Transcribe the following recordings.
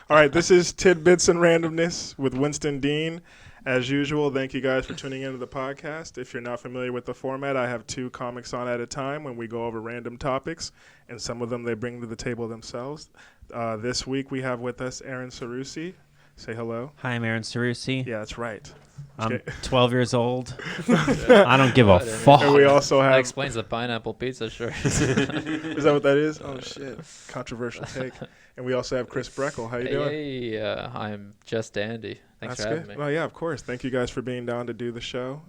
All right, this is Tidbits Randomness with Winston Dean. As usual, thank you guys for tuning into the podcast. If you're not familiar with the format, I have 2 comics on at a time when we go over random topics, and some of them they bring to the table themselves. This week we have with us Aaron Seroussi. Say hello. Hi, I'm Aaron Seroussi. Yeah, that's right. I'm 12 years old. I don't give a fuck. And we also have... That explains the pineapple pizza shirt. Is that what that is? Oh, shit. Controversial take. And we also have Chris Breakell. How you doing? Hey, I'm just dandy. Thanks for having me. Oh, yeah, of course. Thank you guys for being down to do the show.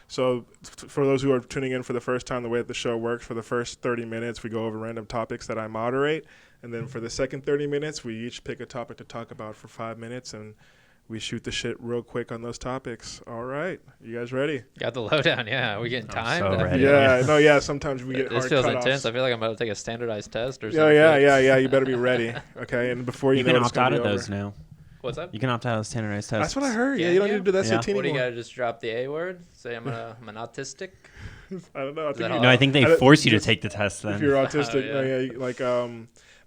So for those who are tuning in for the first time, the way that the show works, for the first 30 minutes, we go over random topics that I moderate. And then for the second 30 minutes, we each pick a topic to talk about for 5 minutes, and we shoot the shit real quick on those topics. All right. You guys ready? Got the lowdown, yeah. Are we getting time? so ready. Yeah. Sometimes we get This hard feels cutoffs. intense. I feel like I'm about to take a standardized test or something. Yeah. You better be ready. Okay. And before you know can it's opt out gonna of be those over. now. What's up? You can opt out of standardized tests. That's what I heard. Yeah, Can you don't you? need to do that Yeah. SAT What do you anymore. got to just drop the A word? Say I'm an autistic? I don't know. Is that No, I think they I- force you to just- take the test If then. you're autistic,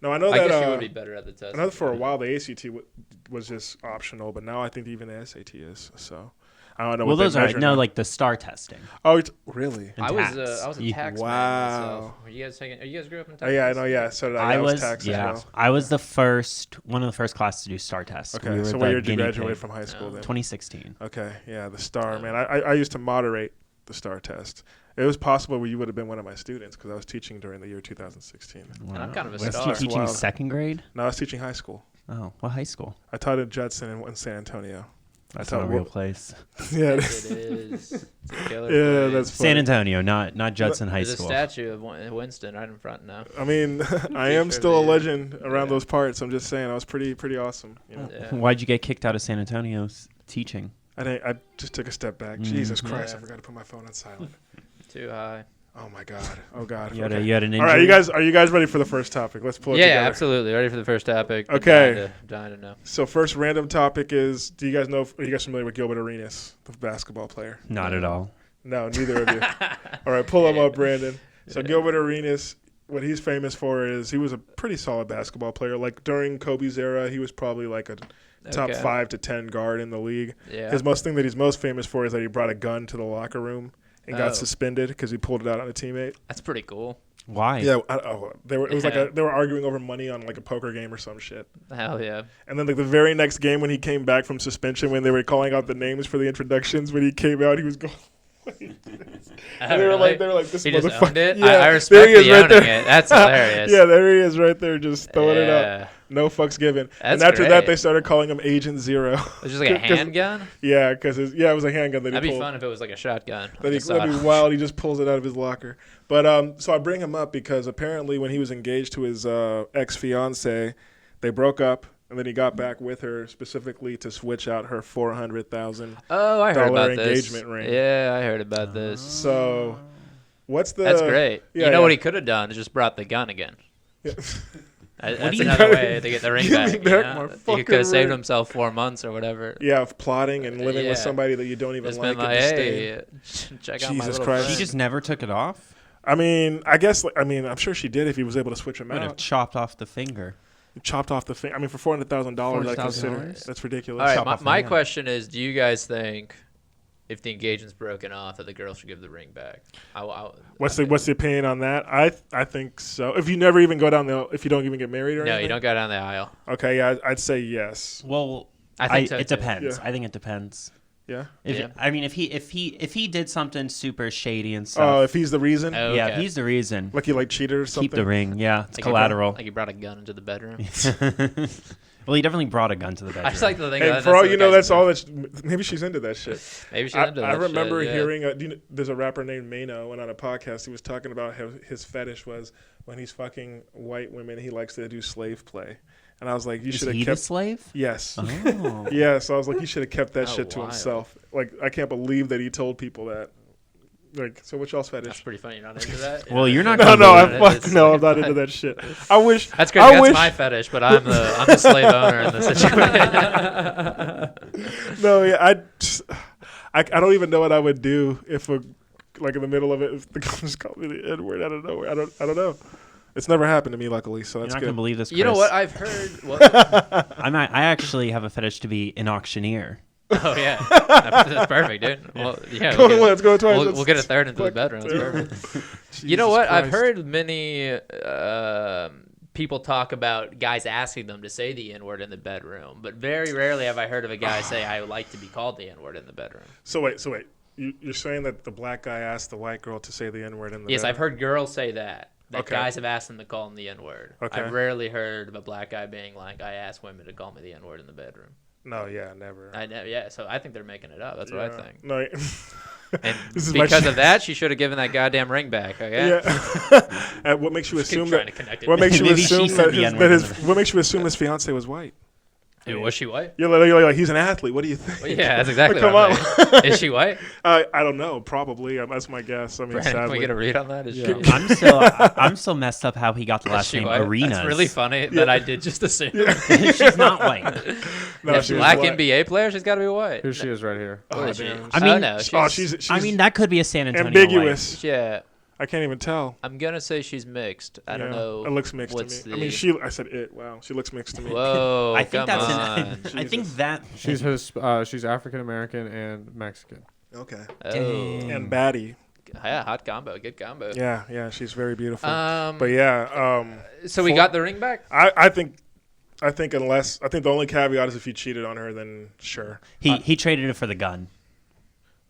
no, I know I that. guess you would be better at the test. I know for a while the ACT was just optional, but now I think even the SAT is. So I don't know. Well, what those they are measure no, now. like the STAR testing. Oh, really? And I was tax. a tax man Wow. myself. Are you guys grew up in Oh, Texas? yeah, I know. Yeah, so did I. I was was tax as well. I was one of the first classes to do STAR tests. Okay, We were so the where did you guinea graduate pig. from high school then? 2016. Okay, yeah, the STAR, man. I used to moderate the STAR test. It was possible where you would have been one of my students because I was teaching during the year 2016. Wow. And I'm kind of a Was star. you teaching Wild. second grade? No, I was teaching high school. Oh, what high school? I taught at Judson in San Antonio. That's taught not a real place. Yeah, it Yes, is. it is. It's a killer Yeah, place. that's funny. San Antonio, not Judson High There's School. a statue of Winston right in front now. I mean, I am still a legend around those parts. I'm just saying, I was pretty awesome. You know, Yeah. Why'd you get kicked out of San Antonio's teaching? I just took a step back. Mm. Jesus Christ, Yeah. I forgot to put my phone on silent. Too high. Oh my God. Oh God. You had, Okay. you had an All injury? right, are you guys ready for the first topic? Let's pull it Yeah, together. absolutely. Ready for the first topic. Okay. Dying to know. So first random topic is: are you guys familiar with Gilbert Arenas, the basketball player? Not at all. No, neither of you. All right, pull him up, Brandon. So Gilbert Arenas, what he's famous for is he was a pretty solid basketball player. Like during Kobe's era, he was probably like a top 5 to 10 guard in the league. Yeah. His thing that he's most famous for is that he brought a gun to the locker room and got suspended because he pulled it out on a teammate. That's pretty cool. Why? Yeah, it was like Yeah. they were arguing over money on like a poker game or some shit. Hell yeah. And then like the very next game when he came back from suspension, when they were calling out the names for the introductions, when he came out, he was going. And they were like, this He just motherfucker. owned it? Yeah, I there respect he is the right owning there. it. That's hilarious. Yeah, there he is right there, just throwing it up. Yeah. No fucks given. And That's after that, great. they started calling him Agent Zero. It was just like a 'Cause- handgun? Yeah, because it was a handgun that That'd he be pulled. fun if it was like a shotgun. That'd be wild. He just pulls it out of his locker. But so I bring him up because apparently when he was engaged to his ex-fiance, they broke up, and then he got back with her specifically to switch out her $400,000. Oh, I heard about this. engagement ring. Yeah, I heard about this. So what's the? That's great. Yeah, you know yeah. what he could have done is just brought the gun again. Yeah. That's do you another mean? way to get the ring Give back. me You back know? my He fucking could have saved ring. himself 4 months or whatever. Yeah, of plotting and living with Yeah. somebody that you don't even Just like. been and like, disdain. hey, check out my Jesus little Christ. He friend. just never took it off? I mean, I'm sure she did if he was able to switch him Would have out. chopped off the finger. Chopped off the finger. I mean, for $400,000, I consider $400,000? that's ridiculous. All right, Chop off the my hand. question is, do you guys think if the engagement's broken off that the girl should give the ring back? What's the opinion on that? I think so. If you never even go down if you don't even get married or No, anything. you don't go down the aisle. Okay, yeah, I'd say yes. Well, I think so, it too. depends. Yeah. I think it depends. Yeah. Yeah. I mean, if he did something super shady and Oh, stuff, if he's the reason, Oh, yeah, okay. if he's the reason, like he cheated or something. keep the ring. Yeah, it's Like collateral. Like he brought a gun into the bedroom. Well, he definitely brought a gun to the bedroom. I just like to think. Hey, that for all that's you the know, guy's that's all move. that's. Maybe she's into that shit. Maybe she's I into that remember shit, yeah. hearing. There's a rapper named Mano, and on a podcast he was talking about how his fetish was when he's fucking white women, he likes to do slave play. And I was like, you Is should have he kept. the slave? Yes. Oh. Yeah. So I was like, he should have kept that Oh, shit to wild. himself. Like, I can't believe that he told people that. Like, so what's y'all's That's fetish? pretty funny. You're not into that. Well, you're not No, gonna no, believe I'm not into that shit. I wish. That's great. I That's wish. my fetish, but I'm the slave owner in the situation. No, yeah, I don't even know what I would do if in the middle of it, if the girl just called me the N word out of nowhere. I don't know. It's never happened to me, luckily, so You're that's not good. gonna believe this, Chris. You know what? I've heard. What? I actually have a fetish to be an auctioneer. Oh yeah, that's perfect, dude. Well, yeah, Go once, go twice. we'll get a third into the bedroom. That's perfect. You know what? I've heard many people talk about guys asking them to say the N-word in the bedroom, but very rarely have I heard of a guy say, "I would like to be called the N-word in the bedroom." So wait. You're saying that the black guy asked the white girl to say the N-word in the Yes, bedroom? I've heard girls say that. Okay. Guys have asked them to call him the N-word. Okay. I've rarely heard of a black guy being like, "I asked women to call me the N-word in the bedroom." No, yeah, never. Yeah, so I think they're making it up. That's what I think. No. And This is because of that, she should have given that goddamn ring back. Okay. Yeah. And what makes you Just keep assume trying that? to connect it. What makes you Maybe she assume said that the his, N-word that in his? What makes you assume his fiance was white? Dude, was she white? You're like he's an athlete. What do you think? Well, yeah, that's exactly Come what on. I'm saying. Is she white? I don't know. Probably. That's my guess. I mean, Brandon, can sadly. we get a read on that? Is Yeah. I'm still messed up how he got the is last she name white? Arenas. That's really funny that I did just assume. She's not white. No, If she was black black. NBA player, she's got to be white. Here she is right here. Oh, What is she? damn. I mean- no, She's I mean, that could be a San Antonio ambiguous. yeah. I can't even tell. I'm gonna say she's mixed. I don't Yeah. know. It looks mixed to me. what's I mean, the- I said it. Wow, she looks mixed to me. Whoa, I think come that's on. I think that She's African American and Mexican. Okay. Oh, And baddie. yeah, hot combo, good combo. Yeah, she's very beautiful. Um, But yeah, so we got the ring back. I think the only caveat is if you cheated on her, then sure. he traded it for the gun.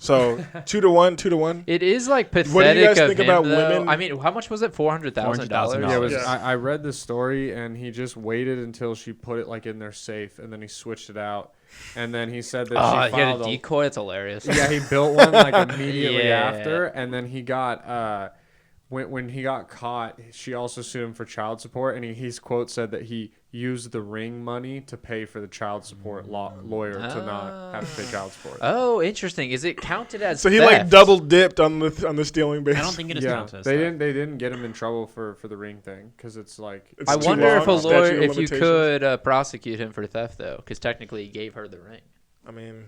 So 2-1. It is like pathetic. What do you guys of think him, about though. women? I mean, how much was it? $400,000. $400,000. Yeah, it was. Yeah. I read the story and he just waited until she put it like in their safe and then he switched it out and then he said that Oh, she he had filed a decoy. It's hilarious. Yeah, he built one like immediately Yeah. after, and then he got when he got caught, she also sued him for child support, and his quote said that he used the ring money to pay for the child support lawyer to not have to pay child support. Oh, interesting. Is it counted as? So he theft? like double dipped on the stealing base. I don't think it is Yeah, counted as they that. didn't get him in trouble for the ring thing because it's like It's I too wonder if a long, statute lawyer, of if you limitations. could prosecute him for theft though, because technically he gave her the ring. I mean,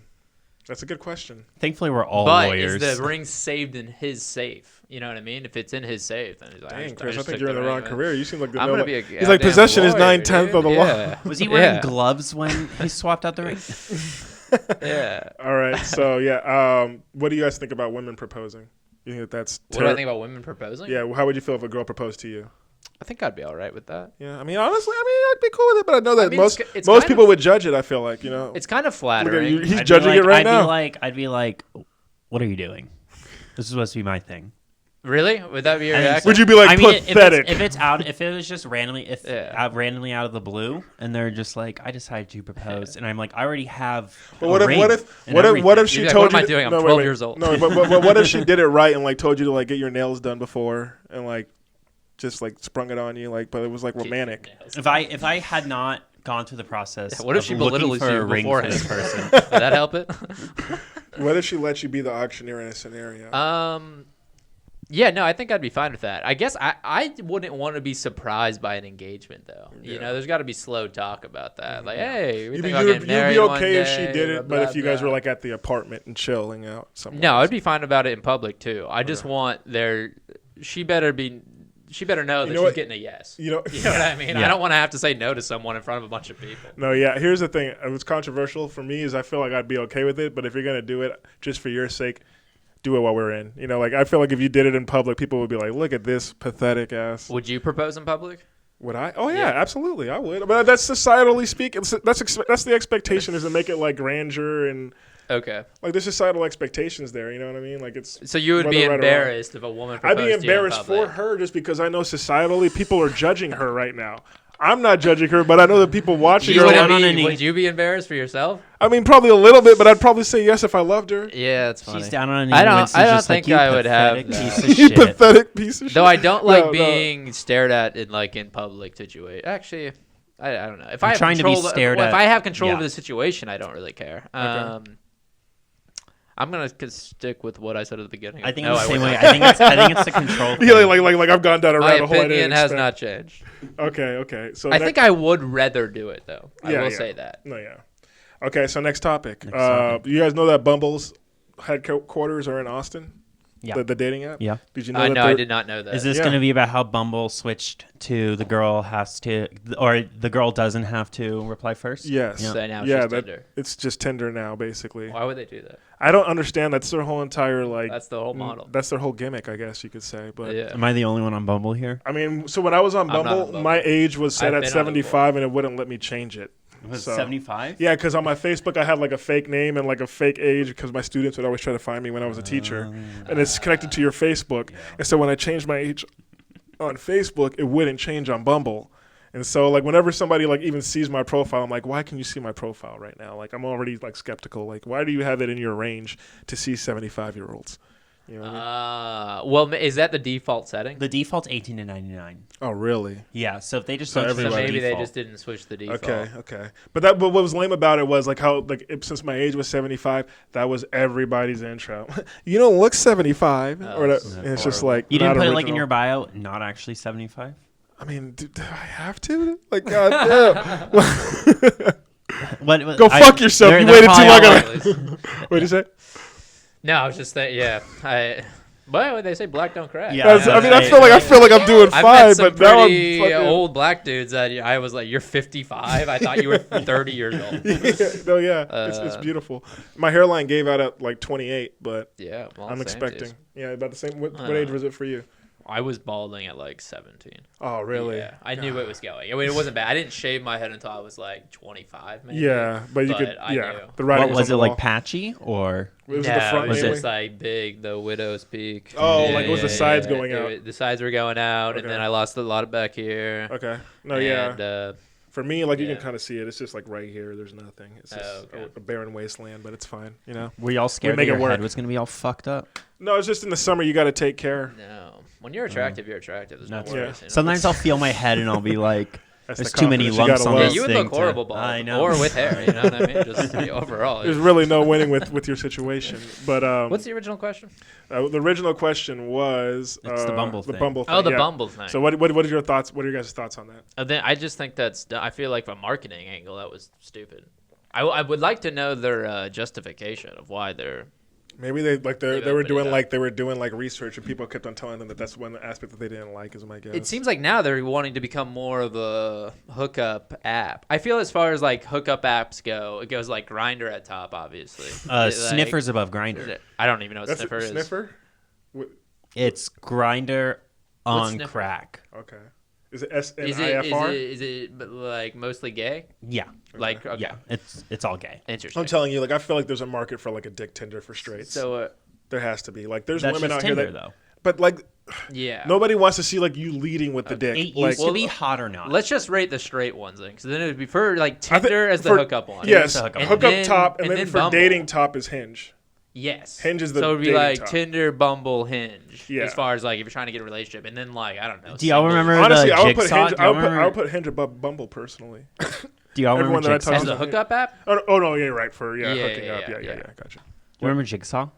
that's a good question. Thankfully, we're all But lawyers. is the ring saved in his safe? You know what I mean? If it's in his safe, then he's like, Dang, Chris, I think you're in the wrong career. You seem like I'm gonna be a he's like goddamn possession is lawyer, 9/10 of the dude. law. Yeah. Was he wearing Yeah. gloves when he swapped out the ring? Yeah. All right, so yeah, what do you guys think about women proposing? You think that's What do I think about women proposing? Yeah, how would you feel if a girl proposed to you? I think I'd be all right with that. Yeah, I mean, honestly, I'd be cool with it, but I know that I mean, most it's most kind people of- would judge it. I feel like, you know, It's kind of Look at flattering. you. He's I'd be judging like- it right now. I'd be like, what are you doing? This is supposed to be my thing. Really? Would that be your I think reaction? so. Would you be like I mean, pathetic? if it was just randomly, Yeah. randomly out of the blue, and they're just like, I decided to propose, and I'm like, I already have. But a what if ring what if and what if everything. she You'd be like, told what am you? I doing? I'm no, 12 wait. years old. No, but what if she did it right and like told you to like get your nails done before and like just like sprung it on you like, but it was like romantic. If I had not gone through the process, What if of she looking belittles for you a ring for beforehand? this person, Would that help it? What if she let you be the auctioneer in a scenario? Yeah, no, I think I'd be fine with that. I guess I wouldn't want to be surprised by an engagement, though. You know, there's got to be slow talk about that. Like, hey, we You'd think be, about you'd getting married be one okay if she day, did it, blah, but if you guys blah. were like at the apartment and chilling out somewhere. No, I'd be fine about it in public too. I just want she better know that know she's what? getting a yes. You know, You know what I mean? Yeah. I don't want to have to say no to someone in front of a bunch of people. No, yeah. Here's the thing. It was controversial for me is I feel like I'd be okay with it, but if you're gonna do it just for your sake, do it while we're in. You know, like I feel like if you did it in public, people would be like, "Look at this pathetic ass." Would you propose in public? Would I? Oh yeah, Yeah. absolutely, I would. But that's societally speaking. That's the expectation is to make it like grandeur and Okay. like there's societal expectations there. You know what I mean? Like it's. So you would be whether right or wrong. embarrassed if a woman proposed I'd be to you in embarrassed for public. her just because I know societally people are judging her right now. I'm not judging her, but I know that people watching You her. would, Are, would you be embarrassed for yourself? I mean, probably a little bit, but I'd probably say yes if I loved her. Yeah, that's funny. she's down on her knee. I don't- Winston's I don't just like, think "You I would have pathetic that." piece of You shit." pathetic piece of shit. Though I don't like No, no. being stared at in public situations. Actually, I don't know. If I have trying to be control, stared if at- I have control yeah. of the situation, I don't really care. I'm gonna stick with what I said at the beginning. I think No, it's the same wouldn't. way. I think it's the control. Yeah, thing. like I've gone down a My rabbit hole. I opinion didn't has expect. not changed. Okay. So I think I would rather do it though. I Yeah, will yeah. say that. No, yeah. Okay, so next topic. Next topic. You guys know that Bumble's headquarters are in Austin. Yeah. The dating app? Yeah. Did you know I that know. I did not know that. Is this Yeah. going to be about how Bumble switched to the girl has to, or the girl doesn't have to reply first? Yes. Yeah. So now it's Yeah, just that, Tinder. it's just Tinder now, basically. Why would they do that? I don't understand. That's their whole entire, like... That's the whole model. That's their whole gimmick, I guess you could say. But Yeah. Am I the only one on Bumble here? I mean, so when I was on I'm not Bumble, on Bumble. my age was set I've at been on it 75, and it wouldn't let me change it. It was So- 75? Yeah, because on my Facebook, I had like a fake name and like a fake age because my students would always try to find me when I was a teacher. And it's connected to your Facebook. Yeah. And so when I changed my age on Facebook, it wouldn't change on Bumble. And so like whenever somebody like even sees my profile, I'm like, why can you see my profile right now? Like I'm already like skeptical. Like why do you have it in your range to see 75-year-olds? You know what I mean? Well, is that the default setting? The default's 18 to 99. Oh, really? Yeah, so if they just So switch to So the everybody- maybe they default- just didn't switch the default. Okay. But what was lame about it was like how like since my age was 75, that was everybody's intro. You don't look 75, Oh, or that, that's and it's just horrible. like You didn't not put it like in original. your bio, not actually 75? I mean, do I have to? Like, goddamn. What, Go fuck yourself. they're- You they're waited too probably long. all on like- it. What'd you say? No, I was just saying. Yeah, But they say black don't crack. Yeah, I mean, I feel like I'm doing I've fine, met some but now I'm pretty fucking. old black dudes that I was like, "You're 55." I thought you were 30 years old. No, yeah, it's beautiful. My hairline gave out at like 28, but Yeah, well, I'm same expecting. dude. Yeah, about the same. What age was it for you? I was balding at like 17. Oh, really? Yeah, I knew it was going. I mean, it wasn't bad. I didn't shave my head until I was like 25, maybe. Yeah, but you But could. I Yeah, knew. the writing What was on it the like wall. patchy or? Was No, it the front it was mainly? just like big, the widow's peak. Oh, like, was the sides going out? The sides were going out, and Okay. then I lost a lot of back here. Okay. No, yeah. And, For me, like you yeah. can kind of see it. It's just like right here. There's nothing. It's just Oh, okay. a barren wasteland, but it's fine. You know. Were y'all scared that make it your work. head was going to be all fucked up? No, it's just in the summer. You got to take care. no, when you're attractive, you're attractive. There's no That's- worries. You know? Sometimes I'll feel my head and I'll be like, That's there's the too many confidence you lumps gotta on love. Yeah, this you would thing look horrible to, bald. I know. Or with hair, you know what I mean? Just overall. There's really no winning with your situation. But What's the original question? the original question was It's the Bumble thing. Bumble thing. Oh, the yeah. Bumble thing. So what are your thoughts? What are your guys' thoughts on that? Then I just think I feel like from a marketing angle, that was stupid. I would like to know their justification of why they're. Maybe they like they were opened it doing up. like they were doing like research and people kept on telling them that that's one aspect that they didn't like. Is my guess. It seems like now they're wanting to become more of a hookup app. I feel as far as like hookup apps go, it goes like Grindr at top, obviously. Sniffers above Grinder. I don't even know what that's Sniffer is. Sniffer. It's Grinder What's on Sniffer? crack. Okay. Is it SNIFR? Is it but, like mostly gay? Yeah, Like okay. yeah. It's all gay. Interesting. I'm telling you, like I feel like there's a market for like a dick Tinder for straights. So there has to be. Like there's That's women just out Tinder here that, though. but like yeah. nobody wants to see like you leading with the dick. It Like used to be hot or not. Let's just rate the straight ones then, because then it would be for like I think Tinder as the for- hookup one. Yes, the hookup hookup, one. And then- top, and and then then for Bumble. dating top is Hinge. Yes. Hinge is the so it would be dating like top. Tinder, Bumble, Hinge. Yeah. As far as like if you're trying to get a relationship, and then like I don't know. Do y'all single- remember Honestly, the I would put Jigsaw? Hinge. Do y'all I remember- would put Hinge above Bumble personally. Do y'all everyone remember that I Jigsaw? talked as to- a hookup app? Oh no, yeah, right for Yeah, hooking yeah, up. yeah, Yeah, yeah. gotcha. Remember Jigsaw?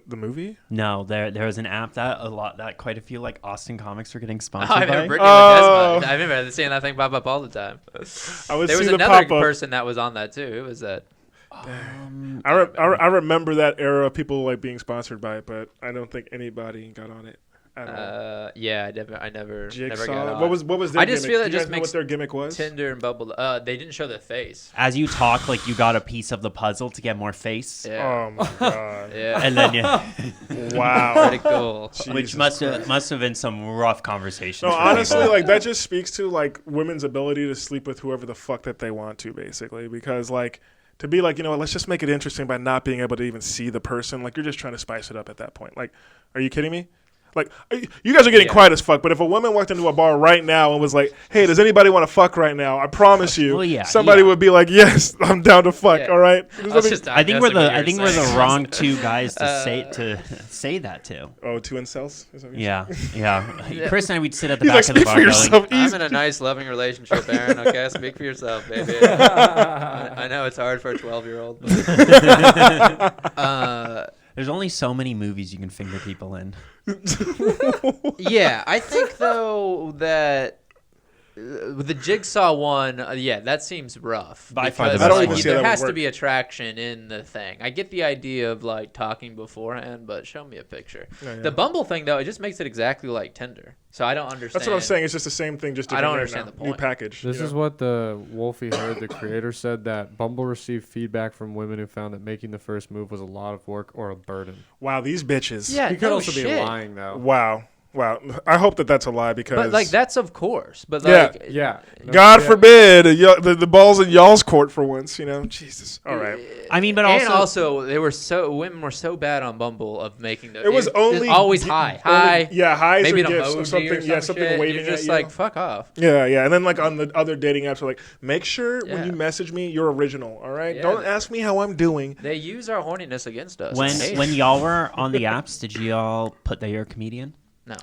The movie? No, there was an app that quite a few like Austin comics were getting Oh, sponsored I by. remember Brittany Oh. Ledesma. I remember seeing that thing pop up all the time. I would There was see the another pop up. person that was on that too. Who was that? I remember that era of people like being sponsored by it, but I don't think anybody got on it at all. Yeah, I never Jigsaw. got on. What was their I just gimmick? feel it Do you just guys know makes what their gimmick was? Tinder and Bumble. They didn't show the face. As you talk, like you got a piece of the puzzle to get more face, Yeah. Oh my god! Yeah. and then you, Wow. Pretty cool. which Jesus must Christ. have been some rough conversations. No, for honestly, people. like that just speaks to like women's ability to sleep with whoever the fuck that they want to, basically. Because like to be like, you know what, let's just make it interesting by not being able to even see the person. Like you're just trying to spice it up at that point. Like, are you kidding me? Like, you guys are getting Yeah. quiet as fuck, but if a woman walked into a bar right now and was like, hey, does anybody want to fuck right now? I promise you, Well, yeah, somebody yeah. would be like, yes, I'm down to fuck, Yeah. all right? I was just I think we're diagnosing the what you were saying. wrong two guys to say that to. Oh, two incels? Is that what you're saying? Yeah. Chris and I would sit at the He's back like, of the speak bar for going, yourself. I'm Easy. in a nice, loving relationship, Aaron. Okay, speak for yourself, baby. I know it's hard for a 12-year-old. there's only so many movies you can finger people in. Yeah, I think though that with the Jigsaw one, that seems rough. By far the Because, best I don't even one. see how there that would has to work. be attraction in the thing. I get the idea of like talking beforehand, but show me a picture. Yeah. The Bumble thing though, it just makes it exactly like Tinder. So I don't understand. That's what I'm saying. It's just the same thing, just I different don't name understand now. the New point. package. This is what the Wolfie Herd, the creator, said, that Bumble received feedback from women who found that making the first move was a lot of work or a burden. Wow, these bitches. Yeah, He could no also be shit. lying, though. Wow. I hope that that's a lie because. But like that's of course. But Yeah. like Yeah. God forbid the ball's in y'all's court for once. Jesus. All right. I mean, but and also, women were so bad on Bumble of making the. It was only always hi. Yeah, highs Maybe or an gifts emoji or something. or some something shit. waving You're just at you. like fuck off. Yeah, and then like on the other dating apps, are like, make sure when Yeah. you message me, you're original. All right, Yeah. don't ask me how I'm doing. They use our horniness against us. I hate when it. y'all were on the apps, did y'all put that you're a comedian? No.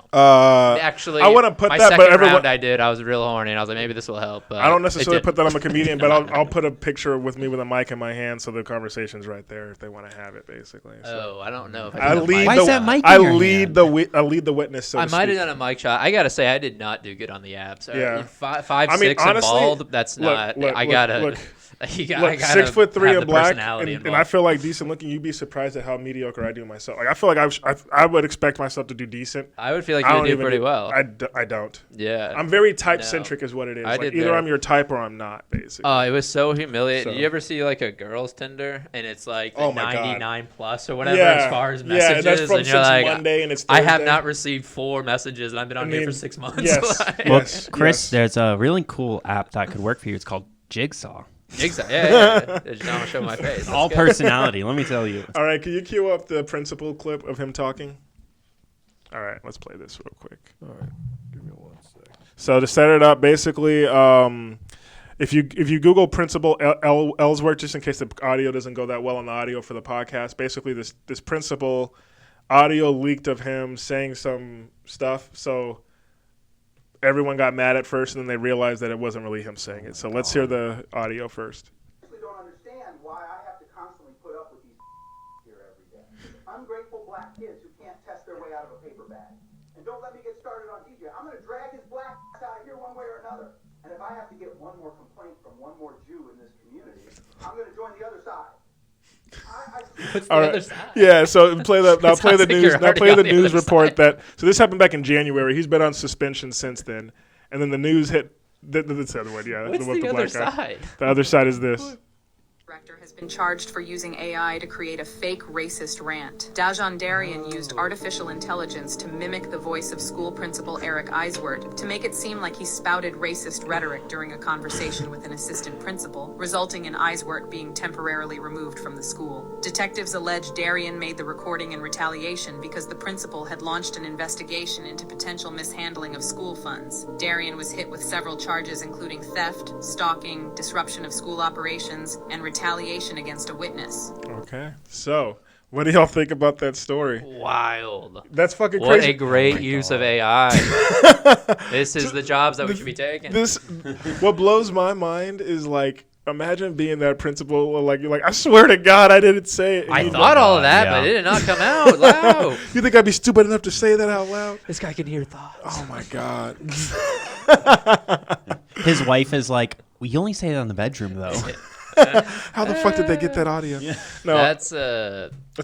Actually, I wouldn't put my that, but second everyone. round I did. I was real horny, and I was like, maybe this will help. But I don't necessarily it put that I'm a comedian, but No. I'll put a picture with me with a mic in my hand, so the conversation's right there if they want to have it, basically. So. Oh, I don't know if I did a lead mic Why the is that shot. mic I in your lead hand? I lead the witness. So I to might have speak. done a mic shot. I gotta say, I did not do good on the abs. Yeah. 5'6" I mean, and honestly, bald. That's not. I gotta. Look, I look, gotta 6'3" have and the black, personality and I involved. feel like decent looking. You'd be surprised at how mediocre I do myself. Like I feel like I would expect myself to do decent. I would feel like I you don't would do even pretty well. I don't. Yeah. I'm very type centric, is what it is. I Like did either very- I'm your type or I'm not, basically. Oh, it was so humiliating. So- You ever see like a girl's Tinder and it's like Oh the my God. 99 plus or whatever Yeah. as far as Yeah, messages, that's from and you're since like, Monday and it's I have Thursday. not received 4 messages and I've been on here for 6 months. Yes. Like- Well, Yes, Chris, yes. there's a really cool app that could work for you. It's called Jigsaw. Exactly. Yeah. Just don't show my face. That's All good. personality, let me tell you. All right, can you cue up the principal clip of him talking? All right, let's play this real quick. All right. Give me 1 sec. So to set it up, basically, if you Google Principal Ellsworth, just in case the audio doesn't go that well on the audio for the podcast, basically this principal audio leaked of him saying some stuff. So everyone got mad at first, and then they realized that it wasn't really him saying it. So let's hear the audio first. I don't understand why I have to constantly put up with these here every day. Ungrateful black kids who can't test their way out of a paper bag. And don't let me get started on DJ. I'm going to drag his black ass out of here one way or another. And if I have to get one more complaint from one more Jew in this community, I'm going to join the other side. What's the All other right. side? Yeah, so play the now play the sounds like you're news now already play on the the news other report side. that so this happened back in January. He's been on suspension since then, and then the news hit. That's the other one, yeah. What's one with the other black guy. side? The other side is this. Director has been charged for using AI to create a fake racist rant. Dajon Darian used artificial intelligence to mimic the voice of school principal Eric Eiswert to make it seem like he spouted racist rhetoric during a conversation with an assistant principal, resulting in Eiswert being temporarily removed from the school. Detectives allege Darian made the recording in retaliation because the principal had launched an investigation into potential mishandling of school funds. Darian was hit with several charges including theft, stalking, disruption of school operations, and retaliation against a witness. Okay, so what do y'all think about that story? Wild. That's fucking What crazy. a great use of AI. This is the jobs that we should be taking. What blows my mind is like, imagine being that principal. Like you're like, I swear to God, I didn't say it. And I you- thought all of that, yeah. but it did not come out loud. You think I'd be stupid enough to say that out loud? This guy can hear thoughts. Oh my God. His wife is like, well, you only say it on the bedroom, though. How the fuck did they get that audio? No, That's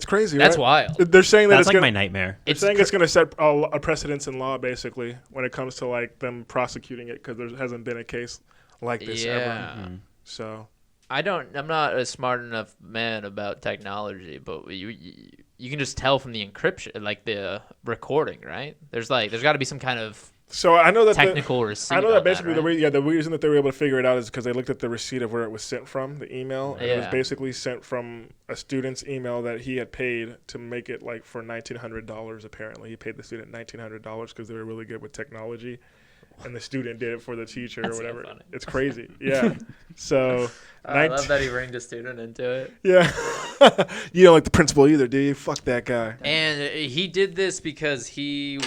crazy. that's right? wild. They're saying that That's it's like my gonna, nightmare. they're saying it's going to set a precedence in law, basically, when it comes to like them prosecuting it, because there hasn't been a case like this ever. Yeah. So I'm not a smart enough man about technology, but you can just tell from the encryption, like the recording, right? There's got to be some kind of I know that technical receipt. I know on that basically right? the reason that they were able to figure it out is because they looked at the receipt of where it was sent from, the email, and it was Yeah. basically sent from a student's email that he had paid to make it like for $1,900. Apparently, he paid the student $1,900 because they were really good with technology, and the student did it for the teacher That's or so whatever. funny. It's crazy, yeah. So I love that he ringed a student into it. yeah, you don't like the principal either, do you? Fuck that guy. And he did this because he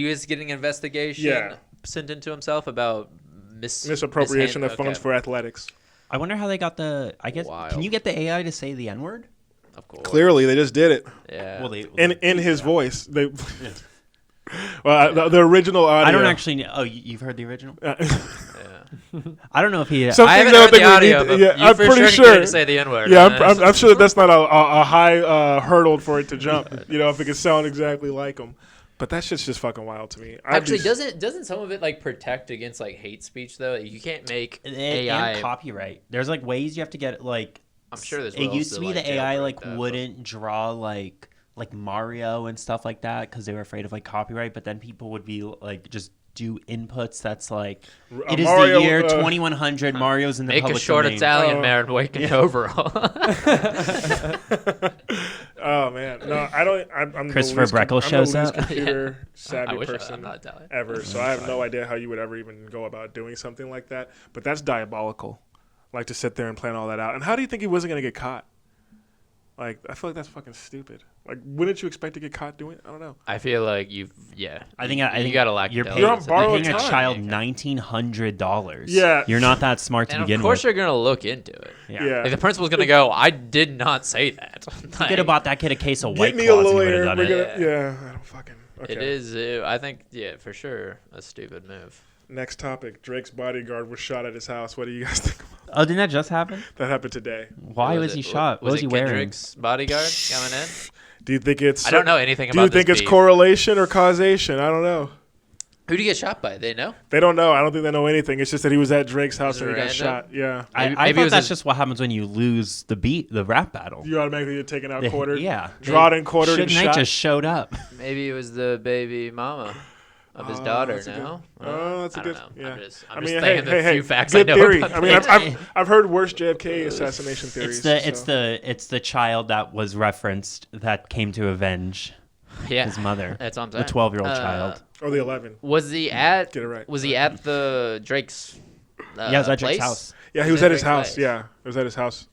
was getting an investigation Yeah. sent into himself about Misappropriation of funds for athletics. I wonder how they got the. I guess. Wild. Can you get the AI to say the N word? Of course. Clearly, they just did it Yeah. Well, they. in his voice. They Well, the original audio. I don't actually know. Oh, you've heard the original? Yeah. I don't know if he. Some I things haven't I heard don't the think we audio, need but to- yeah, you I'm for pretty sure sure. can get to say the N-word. Yeah, I'm sure that that's not a high hurdle for it to jump. You know, if it could sound exactly like them. But that shit's just fucking wild to me. Actually, doesn't some of it like protect against like hate speech though? You can't make AI and copyright. There's like ways you have to get like. I'm sure there's. It used to be the AI like that, wouldn't draw like Mario and stuff like that because they were afraid of like copyright. But then people would be like just do inputs that's like it is Mario, the year 2100. Mario's in the make a public short domain. Italian man waking overall. Oh man, no, I don't. I'm Christopher Breckell shows I'm up. the least computer I savvy wish I'm person not Italian. ever, so I have no idea how you would ever even go about doing something like that. But that's diabolical, like to sit there and plan all that out. And how do you think he wasn't gonna get caught? Like, I feel like that's fucking stupid. Like, wouldn't you expect to get caught doing it? I don't know. I feel like I think you got to lack. You're You're on paying, borrowed paying a time. child $1,900. Yeah. You're not that smart to And begin of course with. you're gonna look into it. Yeah. Like the principal's gonna go, I did not say that. You could have bought that kid a case of Get White me a Claws and he would lawyer. have We're done gonna, it. yeah, I don't fucking. Okay. It is. I think. Yeah, for sure, a stupid move. Next topic: Drake's bodyguard was shot at his house. What do you guys think about Oh, didn't that just happen? that? Happened today. Why was he shot? What was he wearing? Kendrick's bodyguard coming in? Do you think it's? I don't know anything Do about you think this it's beef. correlation or causation? I don't know. Who did he get shot by? They know. They don't know. I don't think they know anything. It's just that he was at Drake's house Is it and he got random? shot. Yeah. Maybe I it thought was that's his- just what happens when you lose the rap battle. You automatically get taken out They- quartered. yeah. Drawed and quartered and Suge Knight shot. just showed up. Maybe it was the baby mama of his daughter. that's a No. Oh, that's a I good. don't know. Yeah. I'm just I mean, saying the few facts I good know theory. about I mean, Drake. I've heard worse JFK assassination theories. It's so. the child that was referenced that came to avenge Yeah, his mother. That's what I'm The saying. 12-year-old child. Or the 11. Was he at? Get it right. Was he at the Drake's? Yeah, it was at Drake's place? house. Yeah, he Was was it at his Drake's house. place? Yeah, it was at his house.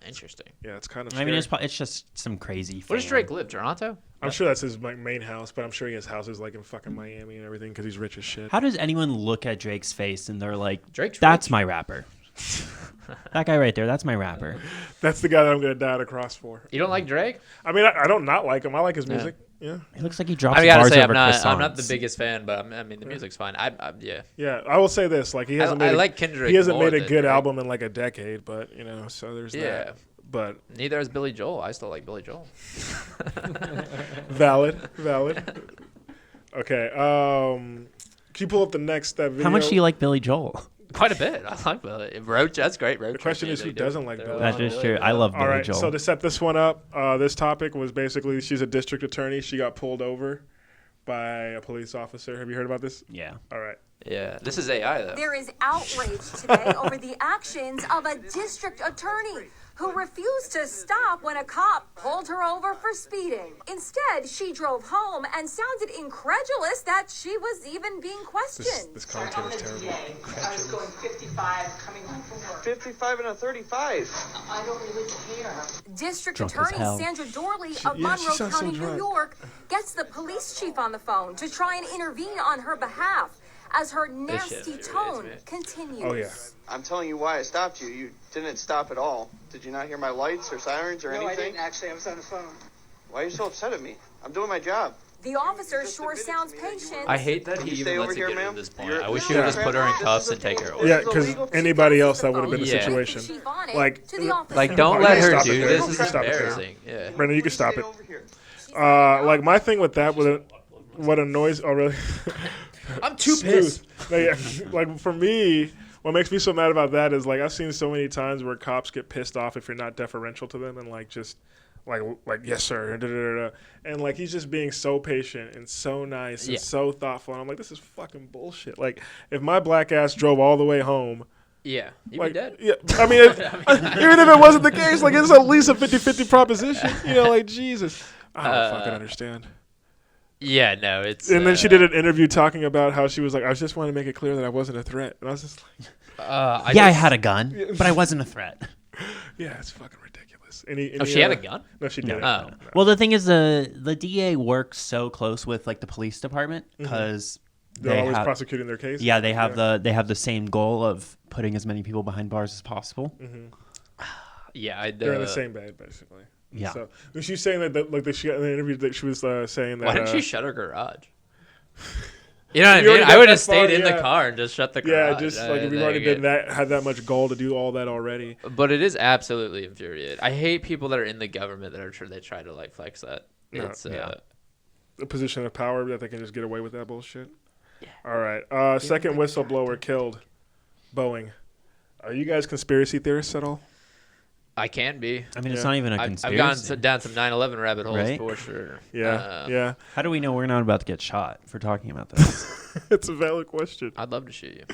Interesting. Yeah, it's kind of. I mean, scary. it's just some crazy. Where does fan. Drake live? Toronto? I'm sure that's his main house, but I'm sure he has houses like in fucking Miami and everything because he's rich as shit. How does anyone look at Drake's face and they're like, Drake's "That's rich. my rapper." That guy right there, that's my rapper. That's the guy that I'm gonna die at a cross for. You don't like Drake? I mean, I don't not like him. I like his music. Yeah. He looks like he drops I gotta bars say, over I'm not the croissants. biggest fan, but I mean, the music's fine. Yeah. Yeah, I will say this: like he hasn't I made. like Kendrick. He hasn't more made a than good Drake. album in like a decade, but so there's Yeah. that. But Neither is Billy Joel. I still like Billy Joel. valid. Okay. Can you pull up the next video? How much do you like Billy Joel? Quite a bit. I like Billy. Roach, that's great. Roach. The question is, who doesn't like Billy? That is true. I love Billy All right, Joel. so to set this one up, this topic was basically she's a district attorney. She got pulled over by a police officer. Have you heard about this? Yeah. All right. Yeah. This is AI though. There is outrage today over the actions of a district attorney who refused to stop when a cop pulled her over for speeding. Instead, she drove home and sounded incredulous that she was even being questioned. This content is terrible. I was going 55 coming home from work. 55 and a 35. I don't really care. District Drunk as Attorney hell. Sandra Dorley of yeah, she Monroe sounds so County, New drunk. York, gets the police chief on the phone to try and intervene on her behalf as her shit nasty infuriates tone me. continues. Oh yeah. I'm telling you why I stopped you. You didn't stop at all. Did you not hear my lights or sirens or No, I anything? didn't actually. I was on the phone. Why are you so upset at me? I'm doing my job. The officer sure sounds patient. I hate that Can he you stay even over lets it here, get to ma'am? this point. You're- I wish Yeah. you would just put her in cuffs and take her away. Yeah, because anybody else that would have been the Yeah. situation. Chief on it Like- to the officer. Like, don't You let can her stop do it there. this. You This can is stop it there. embarrassing. Yeah. Brandon, you can stop Stay it. over here. Like my thing with that, what annoys. Oh really? I'm too Smooth. pissed. No, yeah. Like for me, what makes me so mad about that is like I've seen so many times where cops get pissed off if you're not deferential to them and like just like yes sir, da, da, da, da. And like he's just being so patient and so nice Yeah. and so thoughtful. And I'm like, this is fucking bullshit. Like if my black ass drove all the way home. Yeah. You'd Like, be dead. yeah, I mean, even if it wasn't the case, like it's at least a 50-50 proposition. Like Jesus, I don't fucking understand. Yeah. No. It's. And then she did an interview talking about how she was like, I just want to make it clear that I wasn't a threat. And I was just like, I had a gun, but I wasn't a threat. yeah, it's fucking ridiculous. Oh, she had a gun? No, she didn't. Oh. No. Well, the thing is, the DA works so close with like the police department because They're always prosecuting their case. Yeah, they have the same goal of putting as many people behind bars as possible. Yeah. They're in the same bed, basically. Yeah. So was she saying that like she got in the interview that she was saying that Why didn't she shut her garage? You know what I You already mean? got I would that have stayed far, in the yeah. car and just shut the car. Yeah, just like if we've already been had that much goal to do all that already. But it is absolutely infuriating. I hate people that are in the government that they try to like flex that. Yeah. That's A position of power that they can just get away with that bullshit. Yeah. All right. Second whistleblower killed. Boeing. Are you guys conspiracy theorists at all? I can be. I mean, it's not even a I've conspiracy. gone down some 9/11 rabbit holes Right? for sure. Yeah. How do we know we're not about to get shot for talking about this? It's a valid question. I'd love to shoot you.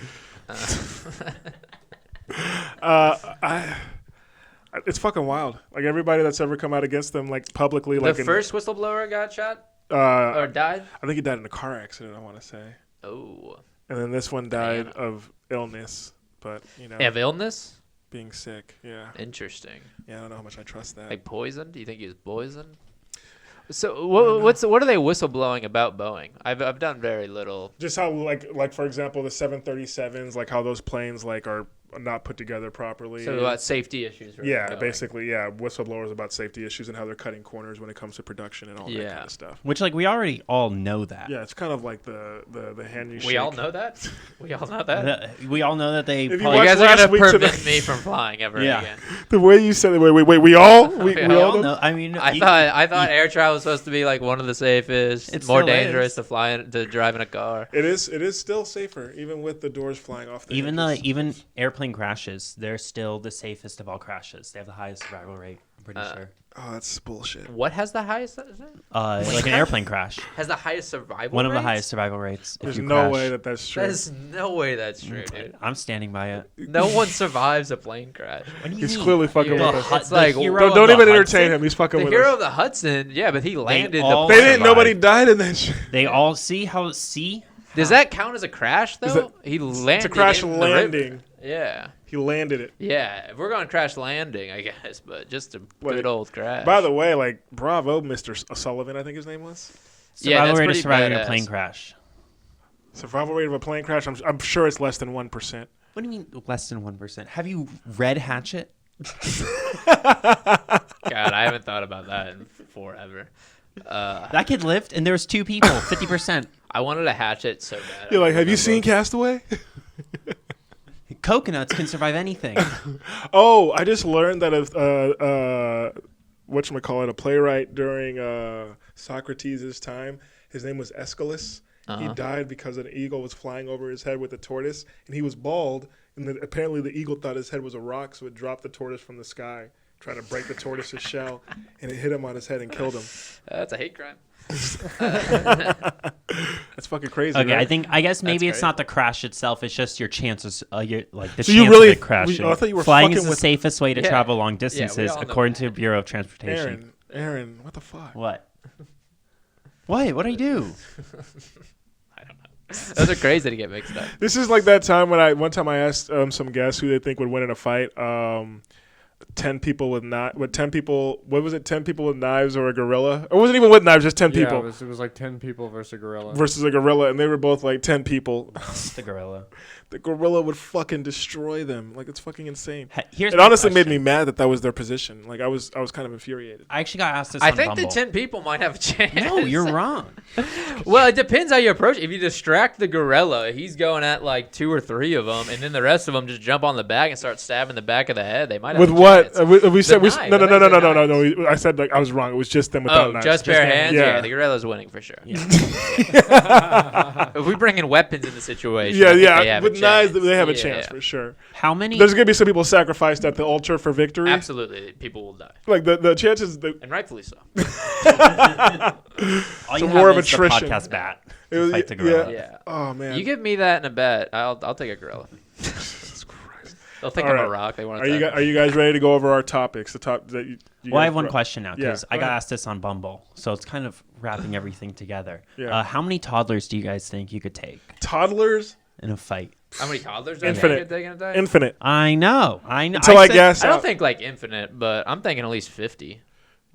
It's fucking wild. Like everybody that's ever come out against them, like publicly, like The first whistleblower got shot or I died. think he died in a car accident. I want to say. Oh. And then this one died of illness, but Of illness? being sick. Yeah. Interesting. Yeah, I don't know how much I trust that. Like poisoned? Do you think he was poisoned? So what are they whistleblowing about Boeing? I've done very little. Just how like for example the 737s, like how those planes like are not put together properly. So about safety issues. Right? Yeah, basically, yeah. Whistleblowers about safety issues and how they're cutting corners when it comes to production and all that kind of stuff. Which, like, we already all know that. Yeah, it's kind of like the hand you shake. We all know that. We all know that. We all know that they. If you probably- watch You guys are last gonna week to prevent me from flying ever again. The way you said it, wait, we all we We all all know. know. I mean, I thought air travel was supposed to be like one of the safest, It more still dangerous is. to to drive in a car. It is still safer, even with the doors flying off the hinges. even airplane crashes, they're still the safest of all crashes. They have the highest survival rate. I'm pretty sure. Oh, that's bullshit. What has the highest? Like an airplane crash. Has the highest survival? One of the rates? highest survival rates. There's if you no crash. way that's true. There's no way that's true, dude. I'm standing by it. No one survives a plane crash. What do you He's mean? clearly fucking Yeah. with us. It's like Don't even entertain him. He's fucking The with hero us. of the Hudson, yeah, but he landed all the They plane. didn't. Nobody died in that shit. They all see. Does that count as a crash though? He landed. It's a crash in the river. landing. Yeah. He landed it. Yeah, if we're going crash landing, I guess, but just a good old crash. By the way, like, bravo, Mr. Sullivan, I think his name was. Survival that's rate of pretty surviving a badass. plane crash. Survival rate of a plane crash, I'm sure it's less than 1%. What do you mean less than 1%? Have you read Hatchet? God, I haven't thought about that in forever. That kid lived, and there was 2 people, 50%. I wanted a hatchet so bad. You're like, have you seen Castaway? Coconuts can survive anything. Oh, I just learned that whatchamacallit, a playwright during Socrates' time, his name was Aeschylus. He died because an eagle was flying over his head with a tortoise, and he was bald, and apparently the eagle thought his head was a rock, so it dropped the tortoise from the sky, trying to break the tortoise's shell, and it hit him on his head and killed him. That's a hate crime. That's fucking crazy. Okay, right? I guess maybe That's it's not the crash itself. It's just your chances. The So chance you really- of it crashing. I thought you were Flying fucking is the with- safest way to Yeah. travel long we distances, all know according to that. Bureau of Transportation. Aaron, what the fuck? What? What do I do? Those are crazy to get mixed up. This is like that time when one time I asked some guests who they think would win in a fight. 10 people with 10 people. What was it? 10 people with knives or a gorilla? Or it wasn't even with knives, just 10 people It was like 10 people versus a gorilla. versus a gorilla, and they were both like 10 people. The gorilla. The gorilla would fucking destroy them. Like, it's fucking insane. Here's It my honestly made question. me mad that was their position. Like, I was kind of infuriated. I actually got asked this I on think the Bumble. 10 people might have a chance. No, you're wrong. Well, it depends how you approach it. If you distract the gorilla, he's going at like 2 or 3 of them, and then the rest of them just jump on the back and start stabbing the back of the head. They might have With a what? chance. We said knife. no. I think it's the No. I said like I was wrong. It was just them without Oh, knives. just bare hands? Yeah. Yeah, the gorilla's winning for sure. If we bring in weapons in the situation, I think they have with a knives, chance. they have a Yeah. chance for sure. How many? There's gonna be some people sacrificed at the altar for victory. Absolutely, people will die, Like the chances. and rightfully so. All you a have war of is the attrition. podcast bat. It was- Fight the gorilla. Yeah. Oh man. You give me that in a bet, I'll take a gorilla. Jesus Christ. They'll think All I'm a right. rock. They want Are to. you guys ready to go over our topics? The top that you Well, I guys have one brought- question now because Yeah, I go got ahead. asked this on Bumble, so it's kind of wrapping everything together. Yeah. How many toddlers do you guys think you could take Toddlers, in a fight? How many toddlers? Infinite. Taking a day? infinite. I know. Until I said- guess I don't out. think like infinite, but I'm thinking at least 50.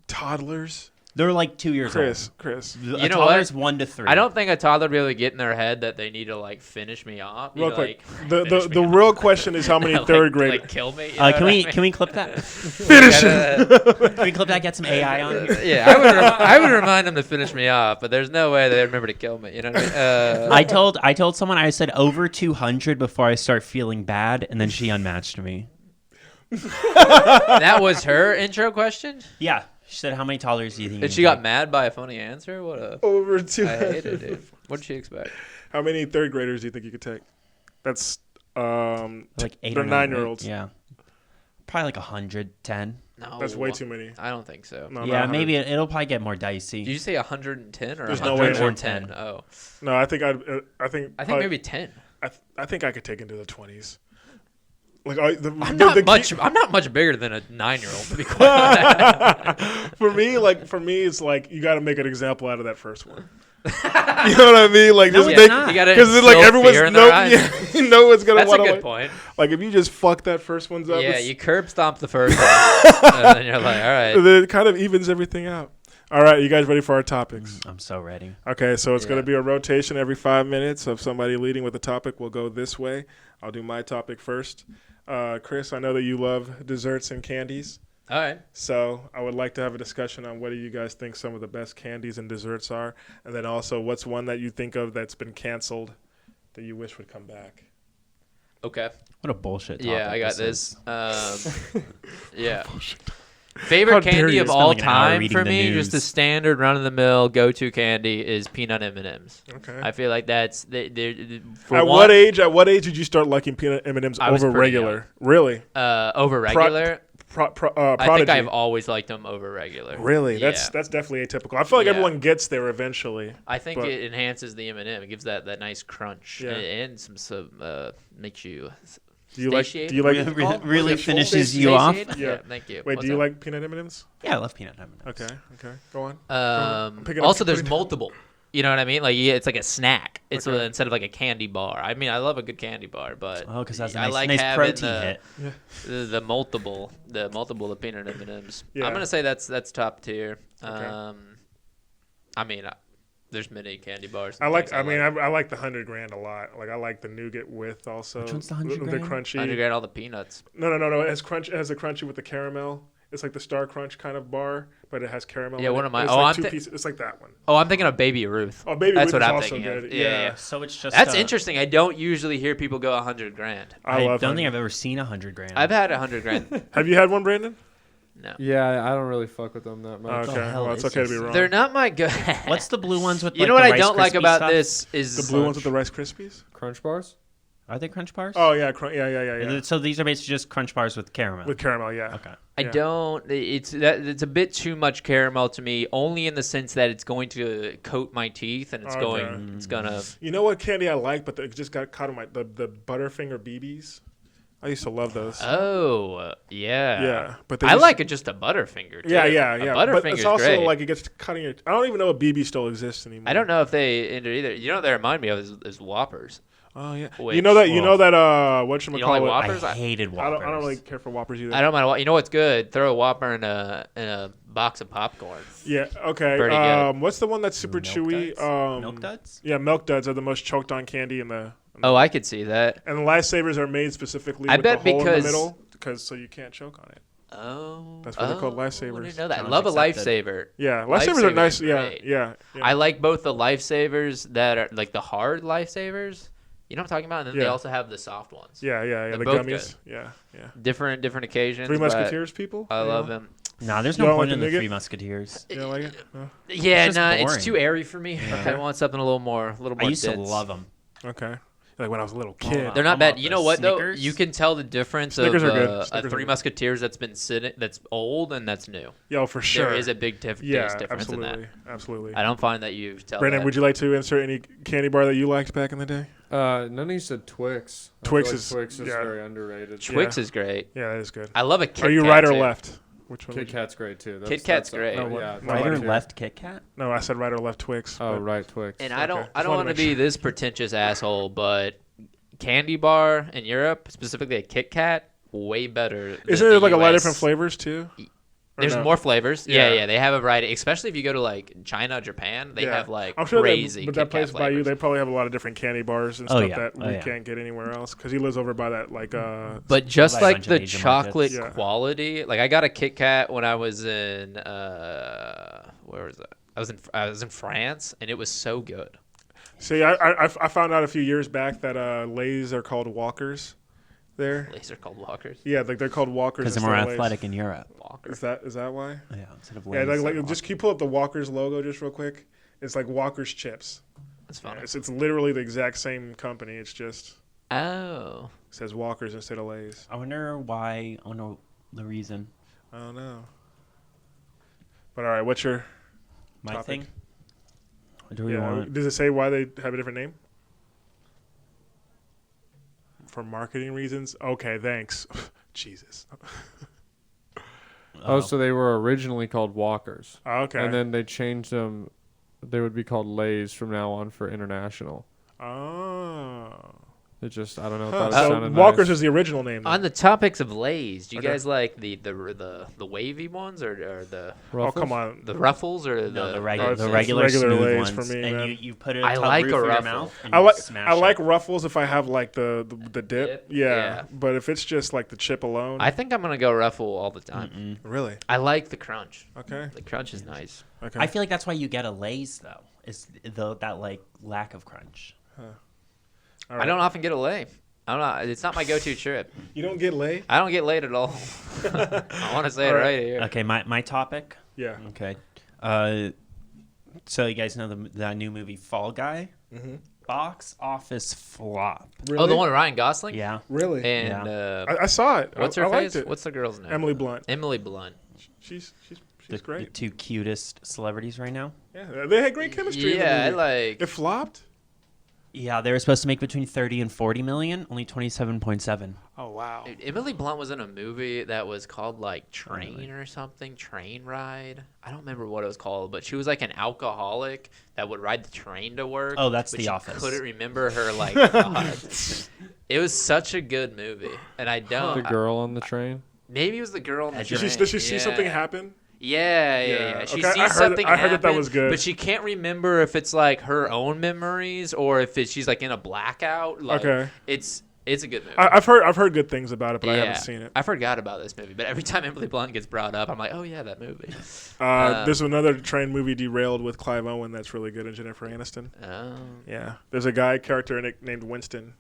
Toddlers. They're like 2 years Chris. old. You A know toddler's what? 1 to 3. I don't think a toddler would really get in their head that they need to like finish me off. Real quick, Finish the me real off. question is how many Like- third graders. Like kill me. You know Can what I we mean? can we clip that? Finish Can we clip that? Get some AI on here. Yeah, I would remind them to finish me off, but there's no way they remember to kill me. You know what I mean? I told someone I said over 200 before I start feeling bad, and then she unmatched me. That was her intro question, Yeah, she said, "How many toddlers do you think?" and you she can got mad by a funny answer. What a Over I 200. hate it, dude. What did she expect? How many third graders do you think you could take? That's take? Like 8 they're or 9, 9-year-olds. Yeah, probably like 110. No, That's way too many. I don't think so. No, Yeah, not 100. maybe it'll probably get more dicey. Did you say 110 or There's no way 110? Oh, No, I think I think I think maybe 10. I think I could take into the 20s. Like I'm not much bigger than a 9-year-old, to be quite honest. for me, it's like you got to make an example out of that first one. You know what I mean? Like just it's make not. You gotta because like instill everyone's fear in their eyes. you know what's gonna That's a want good to point. like if you just fuck that first one's up. Yeah, you curb stomp the first one, and then you're like, all right. then it kind of evens everything out. All right, you guys ready for our topics? I'm so ready. Okay, so it's going Yeah. to be a rotation every 5 minutes of somebody leading with a topic. We'll go this way. I'll do my topic first. Chris, I know that you love desserts and candies, All right. so I would like to have a discussion on what do you guys think some of the best candies and desserts are, and then also what's one that you think of that's been canceled that you wish would come back. Okay. What a bullshit topic. Yeah, I got this this. Yeah. How Favorite dare candy you of spend all like an hour time reading for the me, news. just a standard run-of-the-mill go-to candy is peanut M&Ms. Okay. I feel like that's for At one, what age? At what age did you start liking peanut M&Ms I was over pretty regular? Really? over regular. I Prodigy. think I've always liked them over regular. Really? Yeah. That's definitely atypical. I feel like Yeah. everyone gets there eventually. I think but- it enhances the M&M. It gives that nice crunch Yeah. and some makes you Do you like? satiated. Do you like? What is it called? really What is it? finishes Full you off? satiated? Yeah. Yeah, thank you. Wait, What's do you that? like peanut M&Ms? Yeah, I love peanut M&Ms. Okay. Go on. I'm picking up Also, there's peanut- multiple. You know what I mean? Like, yeah, it's like a snack. It's Okay. instead of like a candy bar. I mean, I love a good candy bar, but Oh, because that's a I nice, like nice having protein hit. the multiple of peanut M&Ms. Yeah. I'm gonna say that's top tier. Okay. I mean, there's many candy bars. I and like. things I like the 100 grand a lot. Like I like the nougat with also. Which one's the 100 The grand? crunchy. 100 grand all the peanuts. No. It has crunch. It has the crunchy with the caramel. It's like the Star Crunch kind of bar, but it has caramel. Yeah, in one it. of my- It's oh, like I'm two thi- pieces. It's like that one. Oh, I'm thinking of Baby Ruth. Oh, Baby That's Ruth what is I'm also thinking good. of. Yeah. Yeah. So it's just. That's interesting. I don't usually hear people go 100 grand. I love. don't 100. think I've ever seen 100 grand. I've had 100 grand. Have you had one, Brandon? No. Yeah, I don't really fuck with them that much. Okay. hell Well, it's is okay to be this? wrong. They're not my good. What's the blue ones with? You like, know what the I Rice don't like Krispie about stuff? this is the blue ones with the Rice Krispies. Crunch bars? Are they Crunch bars? Oh yeah, yeah. So these are basically just Crunch bars with caramel. With caramel, yeah. Okay. I Yeah. don't. It's a bit too much caramel to me. Only in the sense that it's going to coat my teeth and it's Okay. It's gonna. You know what candy I like, but it just got caught in the Butterfinger BBs. I used to love those. Oh yeah. Yeah, but they I just- like it just a Butterfinger. Too. Yeah. A But Butterfinger's it's also great. like it gets caught in your. I don't even know if BB still exists anymore. I don't know if they enter either. You know what they remind me of is Whoppers. Oh yeah. Which- you know that. Whatchamacallit. You don't like Whoppers? I hated I Whoppers. don't really care for Whoppers either. I don't mind. You know what's good? Throw a Whopper in a box of popcorn. Yeah. Okay. Pretty good. What's the one that's super Milk chewy? Duds? Milk Duds? Yeah, Milk Duds are the most choked on candy in the. Oh, I could see that. And the lifesavers are made specifically I with bet the hole in because- the middle, so you can't choke on it. Oh, That's why they're called I lifesavers. didn't know that. Challenge Love a accepted. lifesaver. Yeah, lifesavers are Lifesavers nice. are Yeah, great. yeah. I like both the lifesavers that are like the hard lifesavers. You know what I'm talking about? And then they Yeah. also have the soft ones. Yeah. They're The both gummies. Yeah. Different occasions. Three but Musketeers, people. I You love know? them. Nah, there's You no don't point like in the the nougat? Three Musketeers. You don't like it? No? Yeah, just no, it's boring. too airy for me. I want something a little more I used to dense. love them. Okay. Like when I was a little Oh, kid. wow. They're not I'm bad. off You the know what though? Snickers. You can tell the difference Snickers of are good. a Snickers are Three good. Musketeers that's old and that's new. Yo, for sure. There is a big taste Yeah, difference in absolutely. that. Absolutely. I don't find that you tell Brandon, that. would you like to insert any candy bar that you liked back in the day? None of you said Twix. I Twix feel like is- Twix is yeah. very underrated. Twix Yeah. is great. Yeah, that is good. I love a Kit Are you Kat right or too. left? Which one? Kit would you- Kat's great too. Kit Kat's great. No, yeah. no, Right or right here. left Kit Kat? No, I said right or left Twix. Oh, but- right, Twix. And I don't Okay. I Just don't wanted want to to make be this pretentious asshole, but candy bar in Europe, specifically a Kit Kat, way better. Isn't than there the like a lot of US. different flavors too? Or There's no? more flavors. Yeah. Yeah, they have a variety. Especially if you go to like China, Japan, they have like I'm sure crazy. but that Kit Kat place by you, flavors. they probably have a lot of different candy bars and Oh, stuff yeah. that Oh, we yeah. can't get anywhere else. Because he lives over by that But just Like a like bunch of the Asian chocolate markets. Yeah. quality, like I got a Kit Kat when I was in where was that? I was in France, and it was so good. See, I found out a few years back that Lay's are called Walkers. There. These are called Walkers. Yeah, like they're called Walkers. Because they're more instead of Lay's. athletic in Europe. Walkers. Is that why? Yeah, instead of Yeah, Lay's, like they're just can you pull up the Walkers logo just real quick? It's like Walkers chips. That's funny. It's literally the exact same company. It's just Oh. says Walkers instead of Lay's. I wonder why. I wonder the reason. I don't know. But all right, what's your My topic? thing. What do we want? Does it say why they have a different name? For marketing reasons? Okay, thanks. Jesus. Oh, so they were originally called Walkers. Okay. And then they changed them. They would be called Lay's from now on for international. Oh. It just, I don't know. Huh. Thought it So sounded Walkers nice. is the original name. Then. On the topics of Lay's, do you Okay. guys like the wavy ones or the Oh, come on. the Ruffles or No, the Oh, regular, it's the just regular, regular smooth Lay's ones, for me, and man. you put it. I top like roof a of your Ruffle. mouth, and I you like smash I like it. Ruffles if I have like the dip. Dip? Yeah. Yeah. But if it's just like the chip alone. I think I'm gonna go Ruffle all the time. Really? I like the crunch. Okay. The crunch is nice. Okay. I feel like that's why you get a Lay's though. Is that like lack of crunch? All I right. don't often get a lay. I don't know. It's not my go-to trip. You don't get Lay? I don't get laid at all. I want to say it All right. right here. Okay, my topic. Yeah. Okay. So you guys know that new movie Fall Guy? Mm-hmm. Box office flop. Really? Oh, the one with Ryan Gosling? Yeah. Really? And Yeah. I saw it. what's I her liked face? it. What's the girl's name? Emily Blunt. Emily Blunt. She's The great. two cutest celebrities right now. Yeah, they had great chemistry. in the Yeah, I movie. like. It flopped. Yeah, they were supposed to make between 30 and 40 million, only 27.7. Oh wow. Dude, Emily Blunt was in a movie that was called like Train or something, Train Ride. I don't remember what it was called, but she was like an alcoholic that would ride the train to work. Oh, that's but The she Office. Couldn't remember her like. God. It was such a good movie, and I don't. The girl on the train. Maybe it was the girl on the Does train. she see something happen? Yeah. Yeah. She Okay, sees something I heard that happen, was good. but she can't remember if it's like her own memories or if she's like in a blackout. Like, Okay. It's a good movie. I've heard good things about it, but I haven't seen it. I forgot about this movie, but every time Emily Blunt gets brought up, I'm like, oh yeah, that movie. There's another train movie Derailed with Clive Owen that's really good and Jennifer Aniston. Yeah. There's a guy character in it named Winston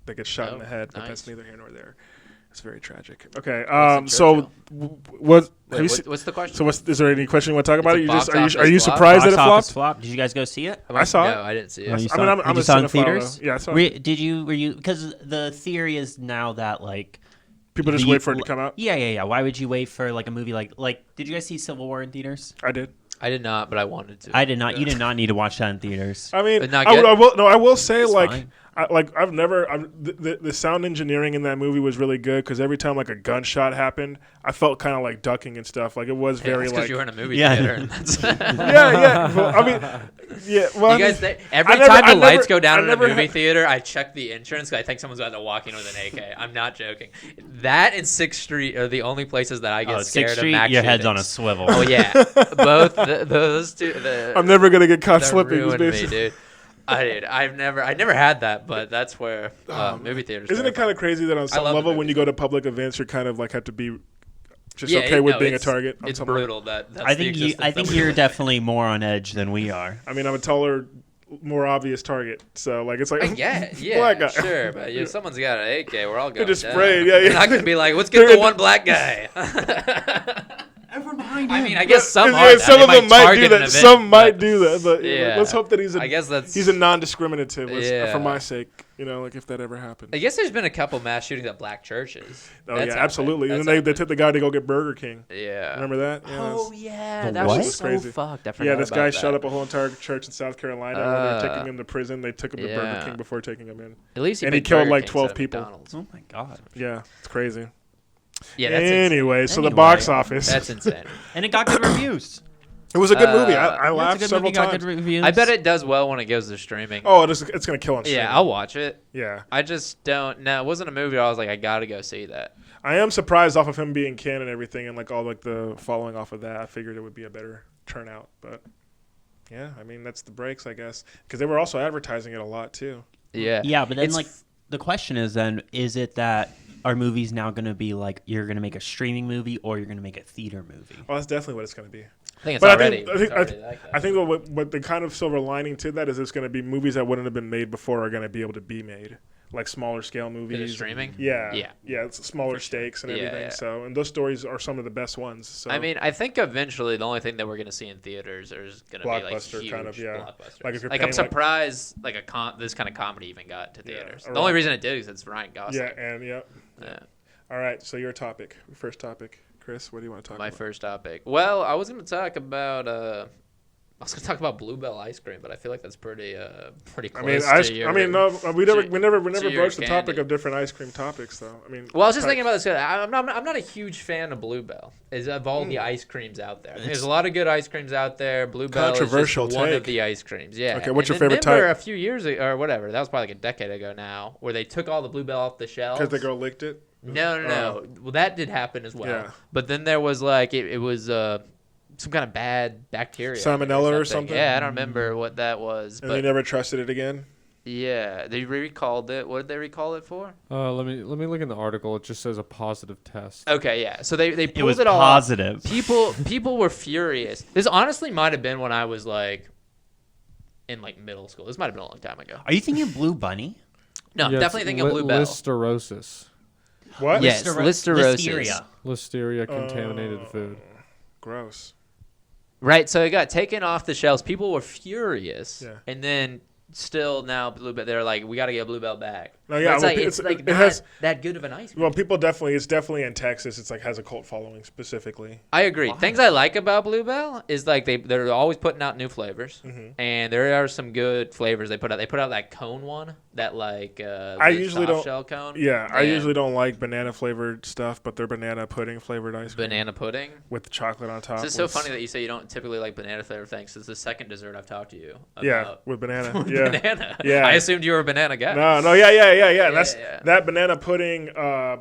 that gets shot in the head, but that's nice. neither here nor there. It's very tragic. Okay. Winston So Churchill. what? Wait, have you seen, what's the question? so is there any question you want to talk about? a It? You box just are you office flop? surprised that Box it office flopped? flop. Did you guys go see it? I saw No, it. I didn't see Oh, it. you I saw mean, it? I'm you a saw it in cinephile, theaters? though. Yeah, I saw it. Were you? Because the theory is now that like People just wait for it to come out. Yeah. Why would you wait for like a movie like? Did you guys see Civil War in theaters? I did. I did not, but I wanted to. I did not. You did not need to watch that in theaters. I mean, But not I good? will say It's like. fine. The sound engineering in that movie was really good because every time like a gunshot happened, I felt kind of like ducking and stuff. Like it was very because like you were in a movie Yeah. theater. And that's yeah. Well, I mean, yeah. Well, you I guys, mean, every I never- time I the lights never- go down I in a never movie had- theater, I check the insurance because I think someone's about to walk in with an AK. I'm not joking. That and 6th Street are the only places that I get scared 6th of Street, mass your head's on a shootings. swivel. Oh yeah, both those two. I'm never gonna get caught that slipping. ruined me, Basically. dude. I never had that, but that's where movie theaters. Isn't it kind of crazy that on some love the level when movie you go to public events, you're kind of like have to be just Yeah, okay with being a target? on It's some level? brutal. That's I the think existence I that think we you're live in. definitely more on edge than we are. I mean, I'm a taller, more obvious target, so like it's like Yeah, black guy. sure, but if someone's got an AK, we're all going just down. sprayed, yeah. You're not gonna be like, let's get They're the in one the- black guy. behind I mean, I guess some Yeah, are. that. some They of them might target do an that. event, Some might but- do that, but Yeah. let's hope that he's I guess that's. a non-discriminative. Yeah. For my sake, like if that ever happens. I guess there's been a couple mass shootings at black churches. Oh That's yeah, happened. absolutely. That's And then they happened. took the guy to go get Burger King. Yeah. Remember that? Yeah, Oh that's- yeah, The that what? was so Crazy. fucked. I forgot Yeah, this about guy that. shot up a whole entire church in South Carolina. When they were taking him to prison, they took him to Burger yeah. King before taking him in. At least and he picked killed Burger like King 12 instead of people. McDonald's. Oh my god. Yeah, it's crazy. Yeah, that's Anyway, so the Anyway. box office. That's insane. And it got good reviews. It was a good movie. I Yeah, laughed it's a good several movie, got times. good reviews. I bet it does well when it goes to streaming. Oh, it's gonna kill on streaming. Yeah, I'll watch it. Yeah, I just don't. No, it wasn't a movie where I was like, I gotta go see that. I am surprised off of him being Ken and everything, and like all like the following off of that. I figured it would be a better turnout, but yeah, I mean that's the breaks, I guess, because they were also advertising it a lot too. Yeah. Yeah, but then It's like the question is then is it that are movies now going to be like you're going to make a streaming movie or you're going to make a theater movie? Well, that's definitely what it's going to be. I think it's But already. I think what the kind of silver lining to that is it's going to be movies that wouldn't have been made before are going to be able to be made, like smaller scale movies. streaming? Yeah, Yeah. yeah. It's smaller stakes and Yeah, everything. yeah. So, and those stories are some of the best ones. So, I mean, I think eventually the only thing that we're going to see in theaters is going to be like Blockbuster huge kind of, yeah. blockbusters. Like if you're I'm paying, like- surprised this kind of comedy even got to theaters. or The only like- reason it did is it's Ryan Gosling. yeah, and yeah. Yeah. All right. So your topic, first topic, Chris. What do you want to talk My about? first topic. Well, I was going to talk about. I was going to talk about Bluebell ice cream, but I feel like that's pretty close to your. we never to your broached the topic candy. of different ice cream topics, though. I mean, Well, I was just thinking about this. I'm not a huge fan of Bluebell. Of all Hmm. the ice creams out there, there's a lot of good ice creams out there. Bluebell is Controversial just one take. of the ice creams. Yeah. Okay, what's And your favorite then remember type? A few years ago, or whatever, that was probably like a decade ago now, where they took all the Bluebell off the shelves. because the girl licked it. No. Well, that did happen as well. Yeah. But then there was like it was some kind of bad bacteria. Salmonella or something? Yeah, I don't remember what that was. And But they never trusted it again. yeah, they recalled it. What did they recall it for? Let me look in the article. It just says a positive test. Okay, yeah. So they pulled It was all positive. off. People were furious. This honestly might have been when I was like in like middle school. This might have been a long time ago. Are you thinking of Blue Bunny? No, I'm Yeah, definitely it's thinking of Bluebell. Listerosis. What? Yes, listerosis. Listeria. Listeria contaminated food. Gross. Right, so it got taken off the shelves. People were furious. Yeah. And then still now Bluebell, they're like, we got to get Bluebell back. No, yeah, But well, it's like it not has- that good of an ice cream. Well, it's definitely in Texas. It's like has a cult following specifically. I agree. Things I like about Bluebell is like they're always putting out new flavors, and there are some good flavors they put out. They put out that cone one, that like I usually soft don't. shell cone. Yeah, I usually don't like banana flavored stuff, but their banana pudding flavored ice cream banana pudding. with chocolate on top. It's so was- funny that you say you don't typically like banana flavored things. It's the second dessert I've talked to you about. Yeah, with banana. Yeah. Banana. Yeah. I assumed you were a banana guy. No, yeah. That's yeah. that banana pudding.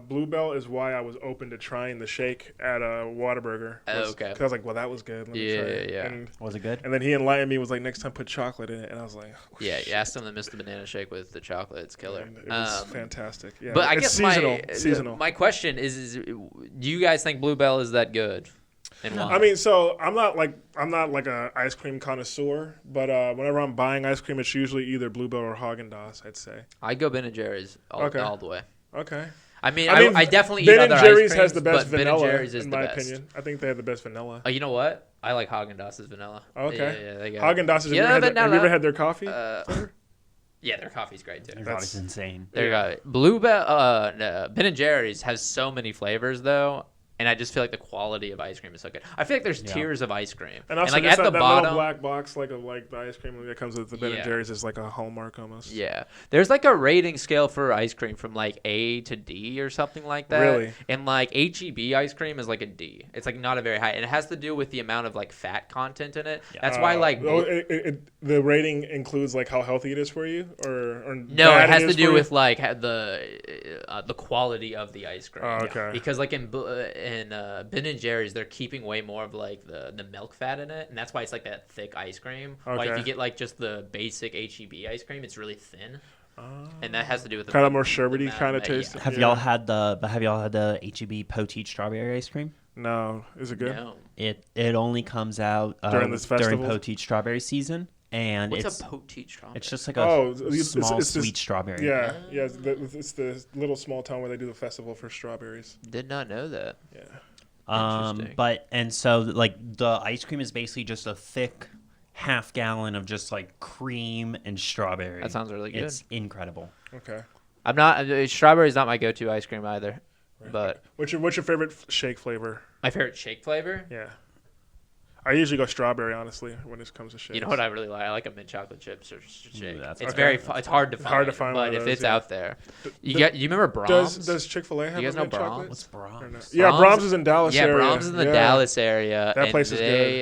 Bluebell is why I was open to trying the shake at Whataburger. Oh, okay. 'Cause I was like, well, that was good. Let me try it. Yeah. And, Was it good? and then he enlightened me. Was like, next time put chocolate in it, and I was like, oh, Yeah, you asked them to miss the banana shake with the chocolate. It's killer. and it was fantastic. Yeah, But I it's guess seasonal. my question is, do you guys think Bluebell is that good? And why? I mean, so I'm not like a ice cream connoisseur, but whenever I'm buying ice cream, it's usually either Bluebell or Haagen-Dazs. I'd say. I'd go Ben and Jerry's all the way. Okay. I mean, I definitely eat Ben other and Jerry's ice creams, has the best but Ben vanilla, and Jerry's is in the my best. opinion. I think they have the best vanilla. Oh, you know what? I like Haagen-Dazs's vanilla. Okay. Yeah, they got Haagen-Dazs. Have you ever had their coffee? Yeah, their coffee's great too. Their coffee's insane. There you go. Bluebell, Ben and Jerry's has so many flavors though, and I just feel like the quality of ice cream is so good. I feel like there's tiers of ice cream, And also, like just at the that bottom, little black box, like the ice cream that comes with the Ben Yeah. and Jerry's, is like a hallmark almost. yeah, there's like a rating scale for ice cream from like A to D or something like that. Really? And like HEB ice cream is like a D. It's like not a very high, and it has to do with the amount of like fat content in it. That's why like the rating includes like how healthy it is for you, or no, bad it has to is do for you? with like the quality of the ice cream. Oh, okay. Because like in Ben and Jerry's, they're keeping way more of like the milk fat in it, and that's why it's like that thick ice cream. Like if Okay. you get like just the basic HEB ice cream, it's really thin, and that has to do with the kind of more sherbety kind of yeah. taste. Have Yeah. y'all had the HEB Poteet strawberry ice cream? No, is it good? No. It only comes out During this during festival? Poteet strawberry season, and What's a poteet strawberry? it's just like Oh, a it's small this- sweet strawberry. Yeah, it's the little small town where they do the festival for strawberries. Did not know that. Yeah. Interesting. And so like the ice cream is basically just a thick half gallon of just like cream and strawberry. That sounds really good. It's incredible. Okay. I'm not strawberry is not my go-to ice cream either, but What's your favorite shake flavor? my favorite shake flavor. Yeah. I usually go strawberry, honestly, when it comes to shakes. You know what I really like? I like a mint chocolate chip shake. that's It's okay. it's hard to find. Hard to find one but of if those, it's yeah. out there, you remember Brahms? Does Chick-fil-A have You guys a know mint Brahms? chocolate? What's Or no? Brahms? Yeah, Brahms is in Dallas Yeah, area. Brahms is in the Yeah. Dallas area. That and place is they,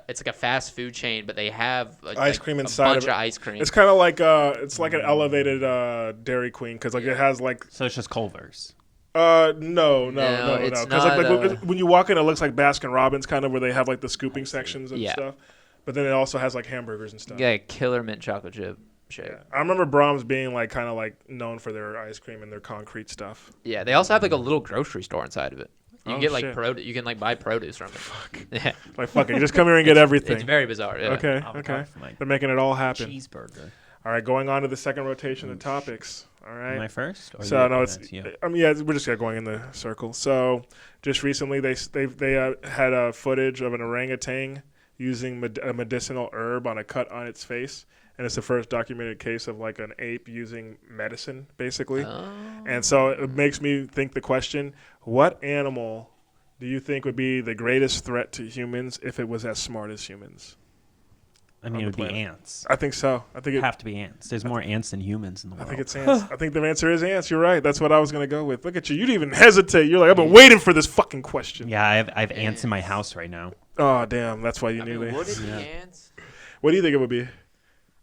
it's like a fast food chain, but they have Ice cream a inside bunch of it. ice cream. It's kind of like it's like an elevated Dairy Queen because like it has like So it's just Culver's. no, it's because not, when you walk in, it looks like Baskin Robbins kind of where they have like the scooping sections and Yeah. stuff, but then it also has like hamburgers and stuff. Yeah, killer mint chocolate chip shake. Yeah. I remember Brahms being like kind of like known for their ice cream and their concrete stuff. Yeah, they also have like a little grocery store inside of it. You can Oh, get like shit. produce. You can like buy produce from it. Yeah, Like fuck it, you just come here and get everything. it's very bizarre. Yeah. Okay, Avocado okay. for my They're making it all happen. cheeseburger. All right, going on to the second rotation of topics. All Am right. I first? Or So you? no, it's. That's you. I mean, yeah, we're just going in the circle. So, just recently, they had footage of an orangutan using a medicinal herb on a cut on its face, and it's the first documented case of like an ape using medicine, basically. Oh. And so it makes me think the question: what animal do you think would be the greatest threat to humans if it was as smart as humans? I mean, on it would the be planet. ants. I think so. I think it. Have to be ants. There's more ants than humans in the I world. think it's ants. I think the answer is ants. You're right. That's what I was gonna go with. Look at you. You didn't even hesitate. You're like, I've been waiting for this fucking question. Yeah, I have ants in my house right now. Oh damn. That's why you I knew mean, they. would it be Yeah. ants? What do you think it would be?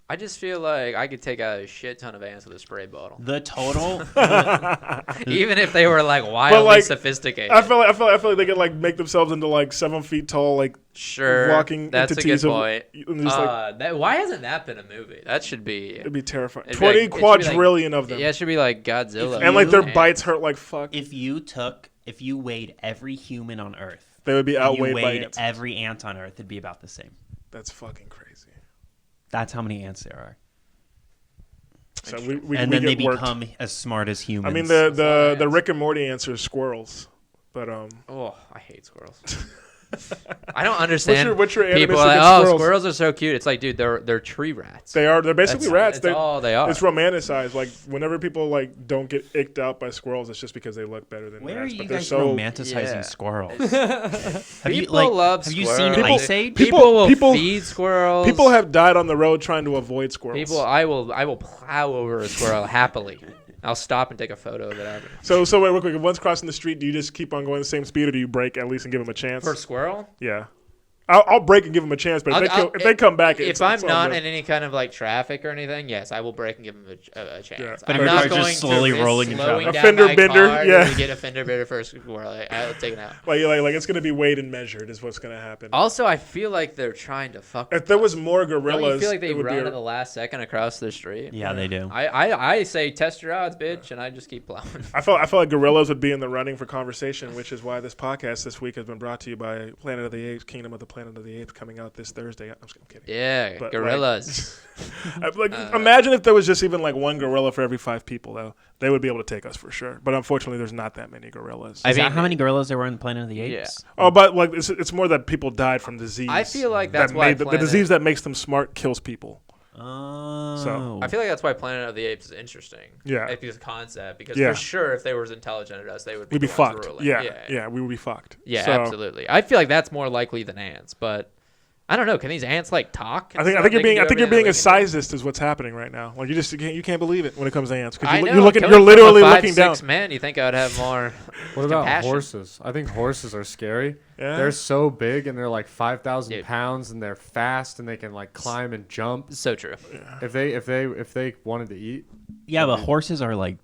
I just feel like I could take out a shit ton of ants with a spray bottle, The total. even if they were like wildly like, sophisticated. I feel like they could like make themselves into like 7 feet tall, like Sure, walking that's a good entities of- point. and just, like, Why hasn't that been a movie? That should be. it'd be terrifying. It'd be 20 like- it should be like- quadrillion of them. Yeah, it should be like Godzilla. And like their Ants. bites hurt like fuck. if you weighed every human on Earth, They would be and you outweighed by weighed ants. every ant on Earth, it'd be about the same. That's fucking crazy. That's how many ants there are. So we And we then they get worked. become as smart as humans. I mean That's a lot of the ants. Rick and Morty answer is squirrels, but Oh, I hate squirrels. I don't understand. what's your people animistic are like, against oh, squirrels? squirrels are so cute. It's like, dude, they're tree rats. they're basically rats. That's all they are. It's romanticized. Like whenever people like don't get icked out by squirrels, it's just because they look better than where rats. are but you they're guys so romanticizing Yeah. squirrels? Have you People love Have you squirrels. seen People- Ice Age? People will people- feed squirrels. people have died on the road trying to avoid squirrels. I will plow over a squirrel happily. I'll stop and take a photo of it after. So wait, real quick. If one's crossing the street, do you just keep on going the same speed, or do you brake at least and give them a chance? For a squirrel? Yeah, I'll brake and give them a chance. But if they come back, if I'm not in any kind of like traffic or anything, yes, I will brake and give them a chance. Yeah. But I'm if not you're going just slowly to risk rolling in slowing traffic. down A fender my bender, car yeah. to get a fender bender for a squirrel. I'll take it out. like it's gonna be weighed and measured is what's gonna happen. Also, I feel like they're trying to fuck. If with there us. was more Don't gorillas, you feel like they it would run be at the last second across the street? Yeah, they do. I say test your odds, bitch, and I just keep plowing. I felt like gorillas would be in the running for conversation, which is why this podcast this week has been brought to you by Planet of the Apes, Kingdom of the Planet of the Apes, coming out this Thursday. I'm kidding. Yeah, But, gorillas. Imagine if there was just even like one gorilla for every 5 people, though. They would be able to take us for sure. But unfortunately, there's not that many gorillas. Is that how many gorillas there were in Planet of the Yeah. Apes? But like it's more that people died from disease. I feel like that's why the Planet- disease that makes them smart kills people. Oh. I feel like that's why Planet of the Apes is interesting. Yeah. Like this concept, because Yeah. for sure, if they were as intelligent as us, they would be, We'd be the ones fucked. ruling. Yeah, we would be fucked. Yeah, So, absolutely. I feel like that's more likely than ants, but I don't know. Can these ants like talk? I think you're being a sizist is what's happening right now. Like you can't believe it when it comes to ants because you're literally looking down. Man, you think I would have more? What about compassion. horses? I think horses are scary. Yeah. They're so big and they're like 5,000 Dude. pounds and they're fast and they can like climb and jump. So true. If they wanted to eat, Yeah, but horses are like.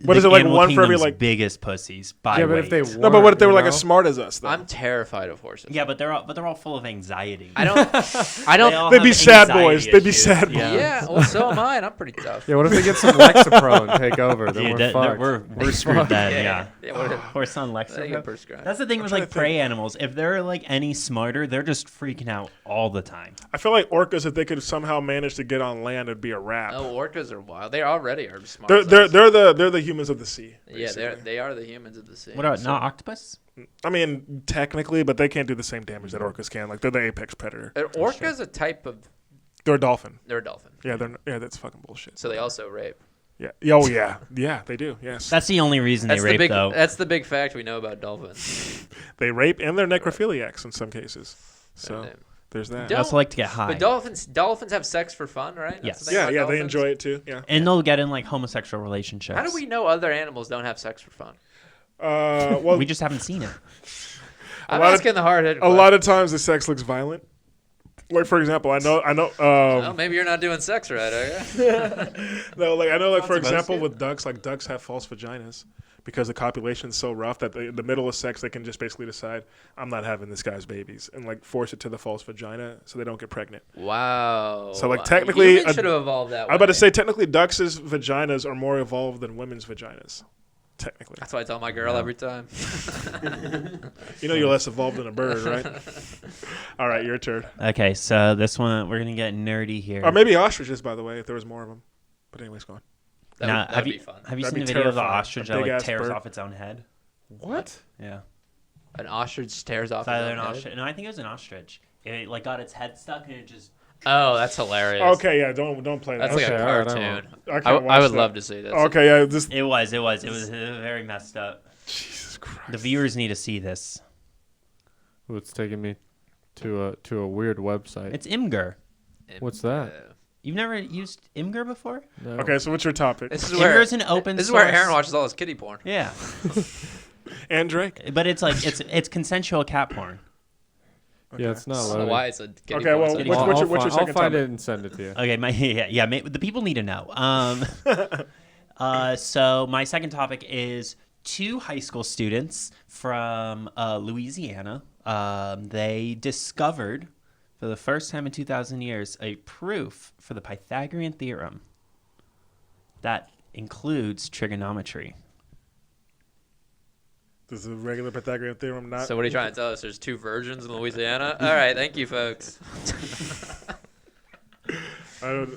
What the is it, like, animal one for every, kingdom's like- biggest pussies by yeah, but weight. if they No, but what if they were like you as know? smart as us? Though? I'm terrified of horses. Yeah, but they're all full of anxiety. I don't. They all They'd be have sad anxiety boys. They'd be issues. sad Yeah. Yeah. Well, so am I, and I'm pretty tough. Yeah, what if they get some Lexapro and take over? Then Dude, we're that- fucked. we're screwed then. Yeah. Yeah. What if, Horse on they Lexapro. get prescribed. That's the thing with trying like to prey animals. If they're like any smarter, they're just freaking out all the time. I feel like orcas, if they could somehow manage to get on land, it'd be a wrap. No, orcas are wild. They already are smart. They're the humans of the sea. yeah, basically. they are the humans of the sea. What about So- not octopus? I mean, technically, but they can't do the same damage that orcas can. Like they're the apex predator. An orca's a type of. They're a dolphin. They're a dolphin. Yeah, that's fucking bullshit. So they also rape. Yeah. Oh yeah. Yeah, they do. Yes. That's the only reason That's they rape, the big. though. That's the big fact we know about dolphins. They rape and they're necrophiliacs in some cases. So there's that. They also like to get high. But dolphins have sex for fun, right? Yes. The thing Yeah, about they dolphins? enjoy it too. Yeah. And they'll get in like homosexual relationships. How do we know other animals don't have sex for fun? Well, We just haven't seen it. I'm lot of- asking the hard-headed a lot of times the sex looks violent. Like for example, I know. Well, maybe you're not doing sex right, are you? No, like I know, like for supposed example, to. with ducks, like ducks have false vaginas because the copulation's so rough that in the middle of sex they can just basically decide I'm not having this guy's babies and like force it to the false vagina so they don't get pregnant. Wow. So, like, technically, humans should have evolved that way. I'm about to say technically ducks' vaginas are more evolved than women's vaginas. Technically, That's what I tell my girl every time. you know you're less evolved than a bird, right? All right, your turn. Okay, so this one we're gonna get nerdy here. Or maybe ostriches, by the way, if there was more of them. But anyways, go on. That'd have be you fun. have you That'd seen the be video of the terrifying. ostrich A that like big-ass tears bird. off its own head? What? Yeah, An ostrich tears off it's his either own an head? ostrich. No, I think it was an ostrich. It like got its head stuck and it just. Oh, that's hilarious. Okay, yeah, don't play that. That's like Okay, a all right, I cartoon. I can't I watch would that. love to see this. Okay, yeah, this. It was very messed up. Jesus Christ. The viewers need to see this. Ooh, it's taking me to a weird website. It's Imgur. What's that? You've never used Imgur before? No. Okay, so what's your topic? This is where Imgur's an open this is where source- Aaron watches all his kiddie porn. Yeah, And Drake. but it's like it's consensual cat porn. Yeah, it's not I don't know loading. why it's a kiddie Okay, porn. well, site. what's I'll your find- second I'll find topic? it and send it to you. Okay, the people need to know. So my second topic is 2 high school students from Louisiana. They discovered, for the first time in 2,000 years, a proof for the Pythagorean theorem that includes trigonometry. Does the regular Pythagorean theorem not? So what are you trying to tell us? There's 2 virgins in Louisiana? All right, thank you, folks. I don't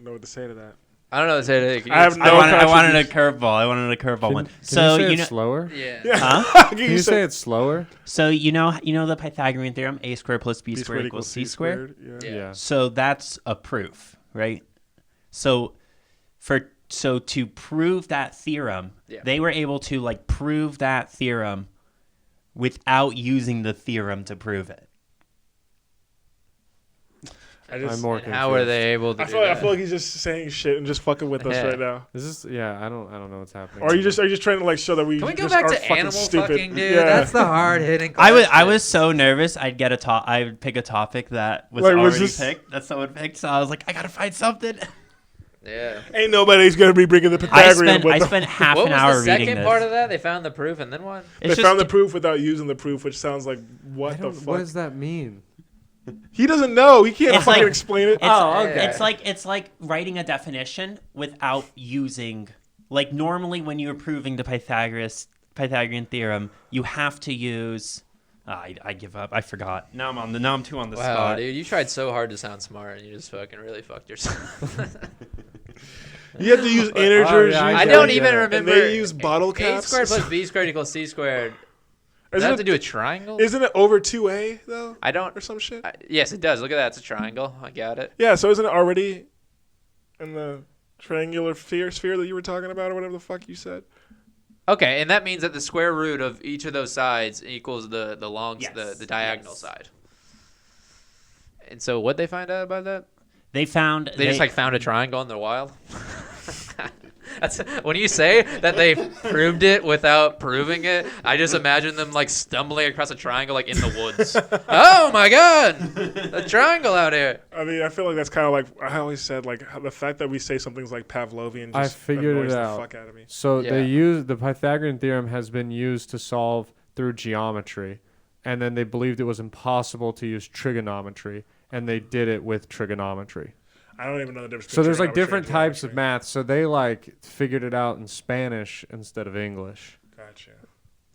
know what to say to that. I don't know what to say to that. Can you I have explain- no I wanted a contribution. curveball. I wanted a curveball one. Can So you say you it know, slower? Yeah. huh? Can Can you say it slower? So you know the Pythagorean theorem: a squared plus b squared equals c squared. Yeah. Yeah. Yeah. So that's a proof, right? So to prove that theorem, Yeah. they were able to like prove that theorem without using the theorem to prove it. I'm more And confused. how are they able to I do feel that? like he's just saying shit and just fucking with us Yeah. right now. Is this? Yeah, I don't know what's happening. Or are you just trying to like show that we Can we go just back are to fucking animal stupid? fucking, dude? Yeah. That's the hard-hitting I question. was so nervous. I would pick a topic that was Like, was already this- picked that someone picked. So I was like, I gotta find something. Yeah. Ain't nobody's gonna be bringing the Pythagorean with I them. spent half What an was hour the reading second this. part of that? They found the proof and then what? They It's found the just- proof without using the proof, which sounds like what the fuck? What does that mean? He doesn't know. He can't It's fucking like- explain it. It's like writing a definition without using, like, normally when you're proving the Pythagorean theorem, you have to use. I give up. I forgot. Now I'm too on the Wow, spot. dude, you tried so hard to sound smart and you just fucking really fucked yourself. You have to use integers. yeah, I use don't that. even And remember. they use bottle A caps. squared plus b squared equals c squared. Does that have to do with triangles? Isn't it over 2a though, I don't. or some shit? Yes, it does. Look at that. It's a triangle. I got it. Yeah. So isn't it already in the triangular sphere that you were talking about, or whatever the fuck you said? Okay, and that means that the square root of each of those sides equals the Yes, the diagonal yes. side. And so, what'd they find out about that? They found. They just like found a triangle in the wild. That's when you say that they proved it without proving it. I just imagine them like stumbling across a triangle like in the woods. Oh my god, a triangle out here. I mean, I feel like that's kind of like I always said, like how the fact that we say something's like Pavlovian. Just I figured annoys it the out. fuck out of me. So Yeah. they use the Pythagorean theorem has been used to solve through geometry, and then they believed it was impossible to use trigonometry, and they did it with trigonometry. I don't even know the difference. So between there's like trigonometry different and types of geometry. math. So they like figured it out in Spanish instead of English. Gotcha.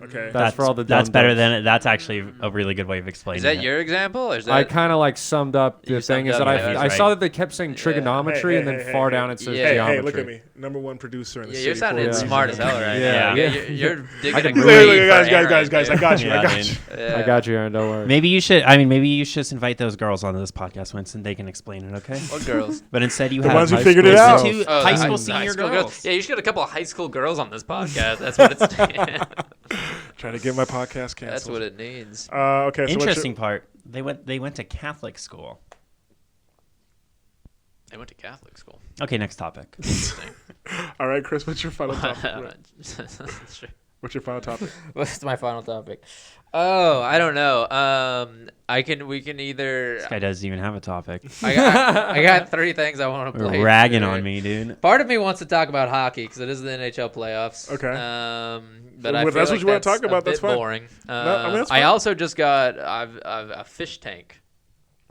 Okay. That's for all the That's dumb better dumps. than it. That's actually a really good way of explaining Is that it. your example? Or is that I kind of like summed up the You thing summed is up, that yeah, I that's saw right. that they kept saying trigonometry Hey, and then hey, far hey, down hey. it says Yeah. Hey, geometry. look at me. Number one producer in the Yeah, city. you're sounding for a smart reason. as hell right Yeah. now. Yeah. You're digging I a can grave really- for guys, Aaron, guys, I dude. got you. I Yeah, got dude. you. Yeah. I got you, Aaron. Don't worry. Maybe you should. I mean, maybe you should just invite those girls onto this podcast, Winston. They can explain it, okay? What girls? But instead, you The have ones who high figured it school out. two Oh, high the school the senior school girls. Yeah, you should get a couple of high school girls on this podcast. That's what it's. Trying to get my podcast canceled. That's what it needs. Okay. So Interesting part. They went to Catholic school. They went to Catholic school. Okay, next topic. All right, Chris, what's your final topic? Sure. What's your final topic? What's my final topic? Oh, I don't know. We can either. This guy doesn't even have a topic. I got 3 things I want to play. Ragging on me, dude. Part of me wants to talk about hockey because it is the NHL playoffs. Okay. But Well, I feel that's what like you want to that's talk about, a bit that's fine. boring. I mean, that's I fine. also just got I've a fish tank.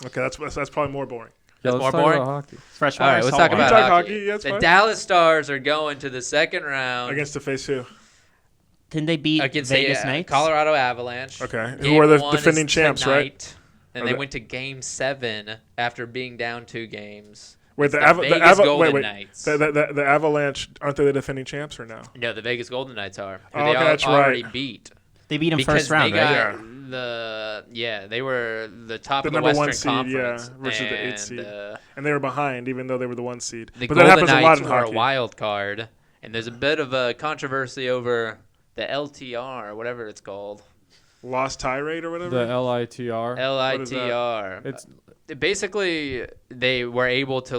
Okay, that's probably more boring. That's let's more talk boring? about hockey. Freshwater. All right, let's talk saltwater. about talk hockey. hockey, yeah, it's The fine. Dallas Stars are going to the second round Against the face who? Didn't they beat against Vegas the Knights? Colorado Avalanche. Okay. Game Who are the 1 defending is champs, right? tonight, And Are they they- went to Game 7 after being down 2 games. Wait, It's the Vegas Golden wait. Knights. The Avalanche, aren't they the defending champs or no? No, the Vegas Golden Knights are. Who Oh, they okay, that's already right. beat. They beat him Because first round, they right? got they were the top The of the number one Western seed, yeah, Conference. versus the 8th and, seed. uh, And they were behind, even though they were the 1 seed. the But that Golden happens a lot Knights in were a hockey. wild card, and there's a bit of a controversy over the LTR, or whatever it's called. Lost tie rate or whatever? The LITR. is that? LITR. It's Basically, they were able to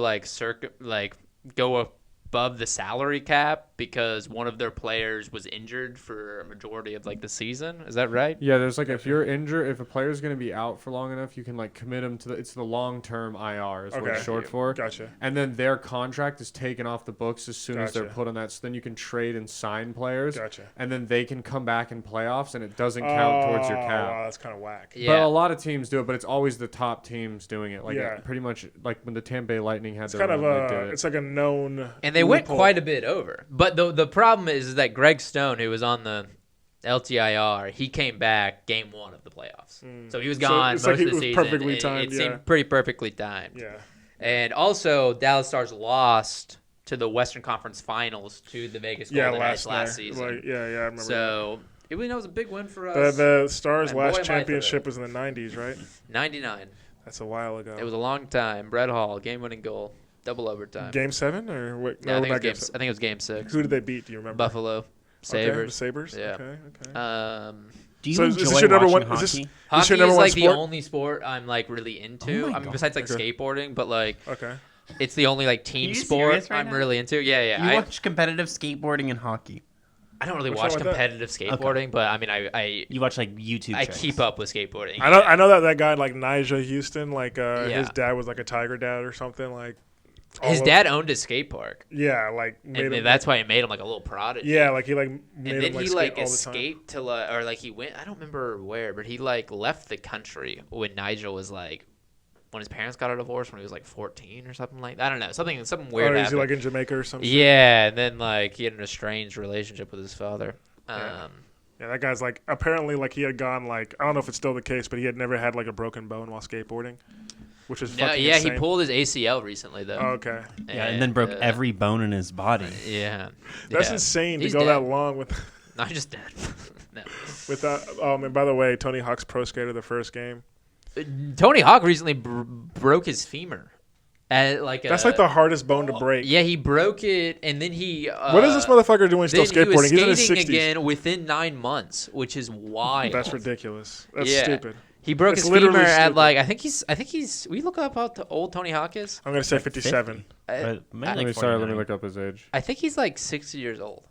go above the salary cap because one of their players was injured for a majority of the season. Is that right? yeah. There's if you're injured, if a player's gonna be out for long enough, you can commit them to it's the long-term IR is what Okay. it's short for. Gotcha. And then their contract is taken off the books as soon as they're Gotcha. put on that. So then you can trade and sign players. Gotcha. And then they can come back in playoffs, and it doesn't count towards your cap. Wow, that's kind of whack. Yeah. But a lot of teams do it, but it's always the top teams doing it. Yeah. Pretty much when the Tampa Bay Lightning had It's their kind of run, they did a, it. it's like a known. And they went loophole. quite a bit over. But the problem is that Greg Stone, who was on the LTIR, he came back game 1 of the playoffs. So he was gone it's most like it of the was season. perfectly It timed, yeah. seemed pretty perfectly timed. Yeah. And also, Dallas Stars lost to the Western Conference Finals to the Vegas Yeah, Golden Knights last night. season. Yeah, I remember. So it was a big win for that. us. The Stars' And boy, last am I for championship that. was in the 90s, right? 99. That's a while ago. It was a long time. Brett Hall, game-winning goal, double overtime. Game 7 or what? No, I think not it was game 6. Who did they beat? Do you remember? Buffalo, Okay, the Sabres. Sabres. Yeah. Okay. Do you So is enjoy this your number watching one- is this- hockey? This Hockey your number is one the sport? only sport I'm really into. Oh my I mean, God. besides Okay. skateboarding, but Okay. it's the only team you sport serious right I'm now? really into. Yeah. You watch competitive skateboarding and hockey. I don't really What's watch wrong with that? competitive skateboarding, but I mean, I You watch YouTube. I shows. keep up with skateboarding. I know that guy Nigel Houston, Yeah. his dad was a Tiger dad or something His dad owned a skate park, Yeah, made and him, that's why it made him a little prodigy. Yeah, he made And him then he skate all the time. escaped to or he went. I don't remember where, but he left the country when Nigel was when his parents got a divorce when he was 14 or something like that. I don't know, something weird Or is he happened. in Jamaica or something? Yeah, and then he had an estranged relationship with his father. Yeah. Yeah, that guy's apparently he had gone I don't know if it's still the case, but he had never had a broken bone while skateboarding, which is No, fucking yeah, insane. he pulled his ACL recently though. Oh, okay, Yeah, and then broke every bone in his body. Yeah, that's yeah. insane He's to go dead. that long with. Not just dead. No. With and by the way, Tony Hawk's pro skater the first game. Tony Hawk recently broke his femur. At That's the hardest bone to break. Yeah, he broke it, and then he. What is this motherfucker doing still then skateboarding? He He's was in skating his 60s. again within 9 months, which is wild. That's ridiculous. That's Yeah. stupid. He broke It's his femur literally at stupid. I think he's. We look up how old Tony Hawk is. I'm gonna say 57. But maybe Let me 49. look up his age. I think he's 60 years old.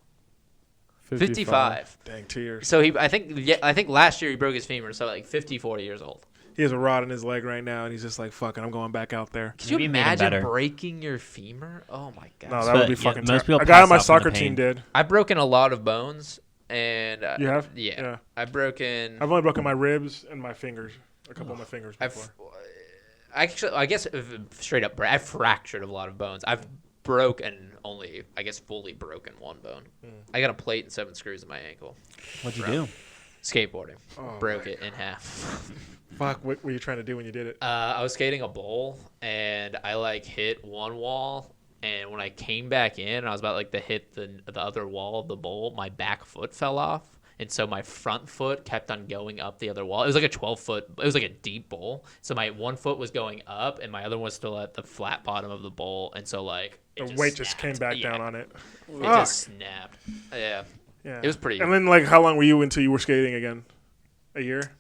55. Dang, 2 years. So I think last year he broke his femur, so 54 years old. He has a rod in his leg right now, and he's just fuck it, I'm going back out there. Could you Maybe it made him imagine better. breaking your femur? Oh my god. No, that But, would be yeah, fucking most terrible. people A guy on pass my out from soccer the team pain. did. I've broken a lot of bones, and You have? Yeah. Yeah. I've broken. I've only broken my ribs and my fingers. A couple of my fingers before. I guess straight up, I've fractured a lot of bones. I've broken only, I guess, fully broken one bone. I got a plate and 7 screws in my ankle. What'd you do? Skateboarding. Oh, Broke it in half. Fuck, what were you trying to do when you did it? I was skating a bowl, and I hit one wall, and when I came back in, I was about to hit the other wall of the bowl. My back foot fell off, and so my front foot kept on going up the other wall. It was a 12-foot. It was a deep bowl, so my one foot was going up, and my other one was still at the flat bottom of the bowl, and so The weight just came back down on it. It just snapped. Yeah. Yeah. It was pretty. And then how long were you until you were skating again? A year?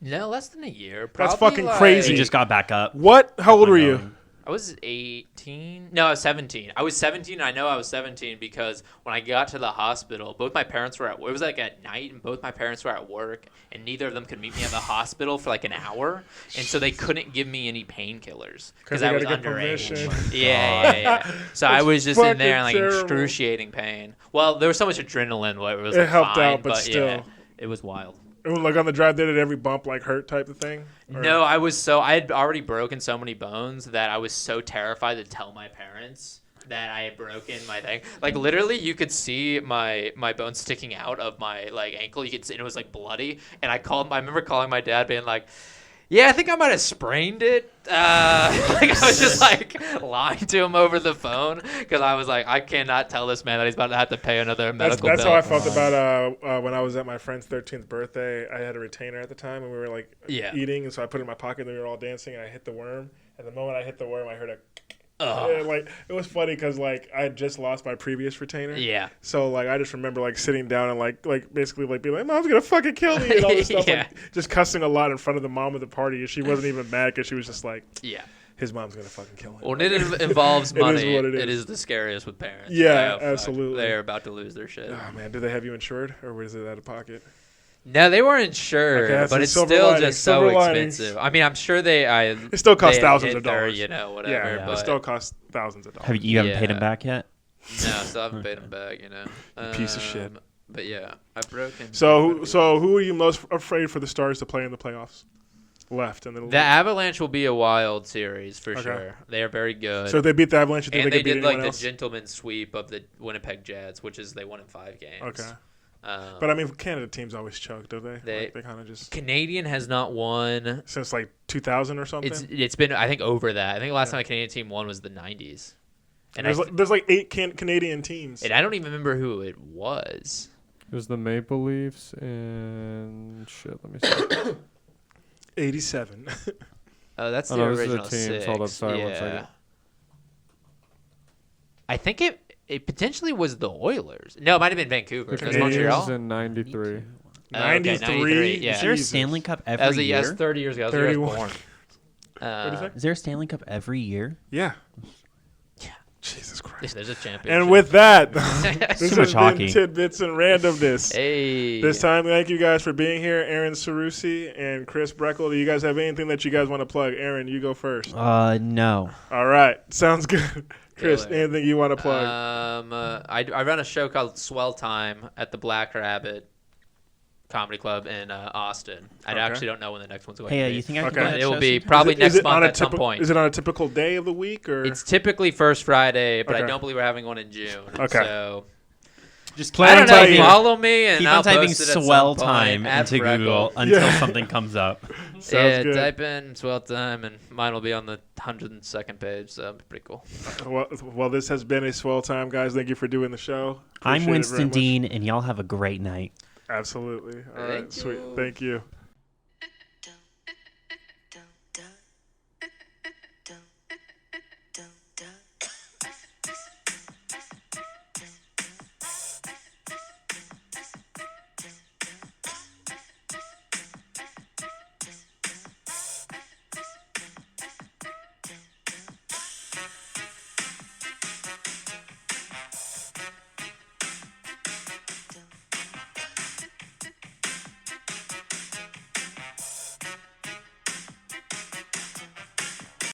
No, less than a year. That's Probably fucking like- crazy. He just got back up. What? How old were you? I was 18. No, I was 17. I was 17. I know I was 17 because when I got to the hospital, both my parents were it was like at night, and both my parents were at work, and neither of them could meet me at the hospital for like an hour, and so they couldn't give me any painkillers because I was underage. Yeah. So I was just in there in like excruciating pain. Well, there was so much adrenaline, where it was. It like, helped fine, out, but still. yeah, it was wild. It was like on the drive there, did every bump like hurt type of thing? Or? No, I had already broken so many bones that I was so terrified to tell my parents that I had broken my thing. Like literally you could see my bone sticking out of my like ankle. You could see, and it was like bloody. And I remember calling my dad being like, yeah, I think I might have sprained it. Like I was just like lying to him over the phone because I was like, I cannot tell this man that he's about to have to pay another medical bill. That's how I felt about when I was at my friend's 13th birthday. I had a retainer at the time, and we were like eating, and so I put it in my pocket, and we were all dancing, and I hit the worm. And the moment I hit the worm, I heard a. And, like it was funny because like I had just lost my previous retainer. Yeah. So like I just remember like sitting down and like basically like being like, "Mom's gonna fucking kill me," and all this stuff. Like, just cussing a lot in front of the mom of the party, and she wasn't even mad because she was just like, his mom's gonna fucking kill him." When it involves money, it is what it is. It is the scariest with parents. Yeah, absolutely. They're about to lose their shit. Oh man, do they have you insured or was it out of pocket? No, they weren't insured, Okay, but it's silver still lining, just so expensive. I mean, I'm sure it still costs thousands of dollars. Whatever. Yeah, but it still costs thousands of dollars. You haven't paid him back yet? No, still haven't paid him back. Piece of shit. But yeah, I broke him. So who are you most afraid for the Stars to play in the playoffs? Left in the Avalanche will be a wild series for sure. They are very good. So if they beat the Avalanche, and they did like the else? gentleman's sweep of the Winnipeg Jets, which is they won in 5 games. Okay. But I mean, Canada teams always choke, don't they? They kind of just. Canadian has not won since like 2000 or something. It's been I think over that. I think the last time a Canadian team won was the 90s. And there's like 8 Canadian teams. And I don't even remember who it was. It was the Maple Leafs and shit. Let me see. 87. Oh, that's the original teams. 6. Hold up, sorry, 1 second. I think it potentially was the Oilers. No, it might have been Vancouver. The Canadiens in 93. 93? Yeah. Is there a Stanley Cup every year? Yes, 30 years ago. That was 31. Is there a Stanley Cup every year? Yeah. Jesus Christ. There's a championship. And with that, this has been Tidbits and Randomness. Hey. This time, thank you guys for being here. Aaron Seroussi and Chris Breakell. Do you guys have anything that you guys want to plug? Aaron, you go first. No. All right. Sounds good. Chris, anything you want to plug? I run a show called Swell Time at the Black Rabbit Comedy Club in Austin. I actually don't know when the next one's going to be. Hey, you think I can go to that It will show be sometime? probably next month at some point. Is it on a typical day of the week? Or It's typically first Friday, but I don't believe we're having one in June. Okay. So just I don't know. Follow me and keep I'll on typing post it at "swell some time" point into Google until something comes up. Sounds good. Type in "swell time" and mine will be on the 102nd page. So it'll be pretty cool. Well, this has been a swell time, guys. Thank you for doing the show. I'm Winston Dean, and y'all have a great night. Absolutely. All right, sweet. Thank you.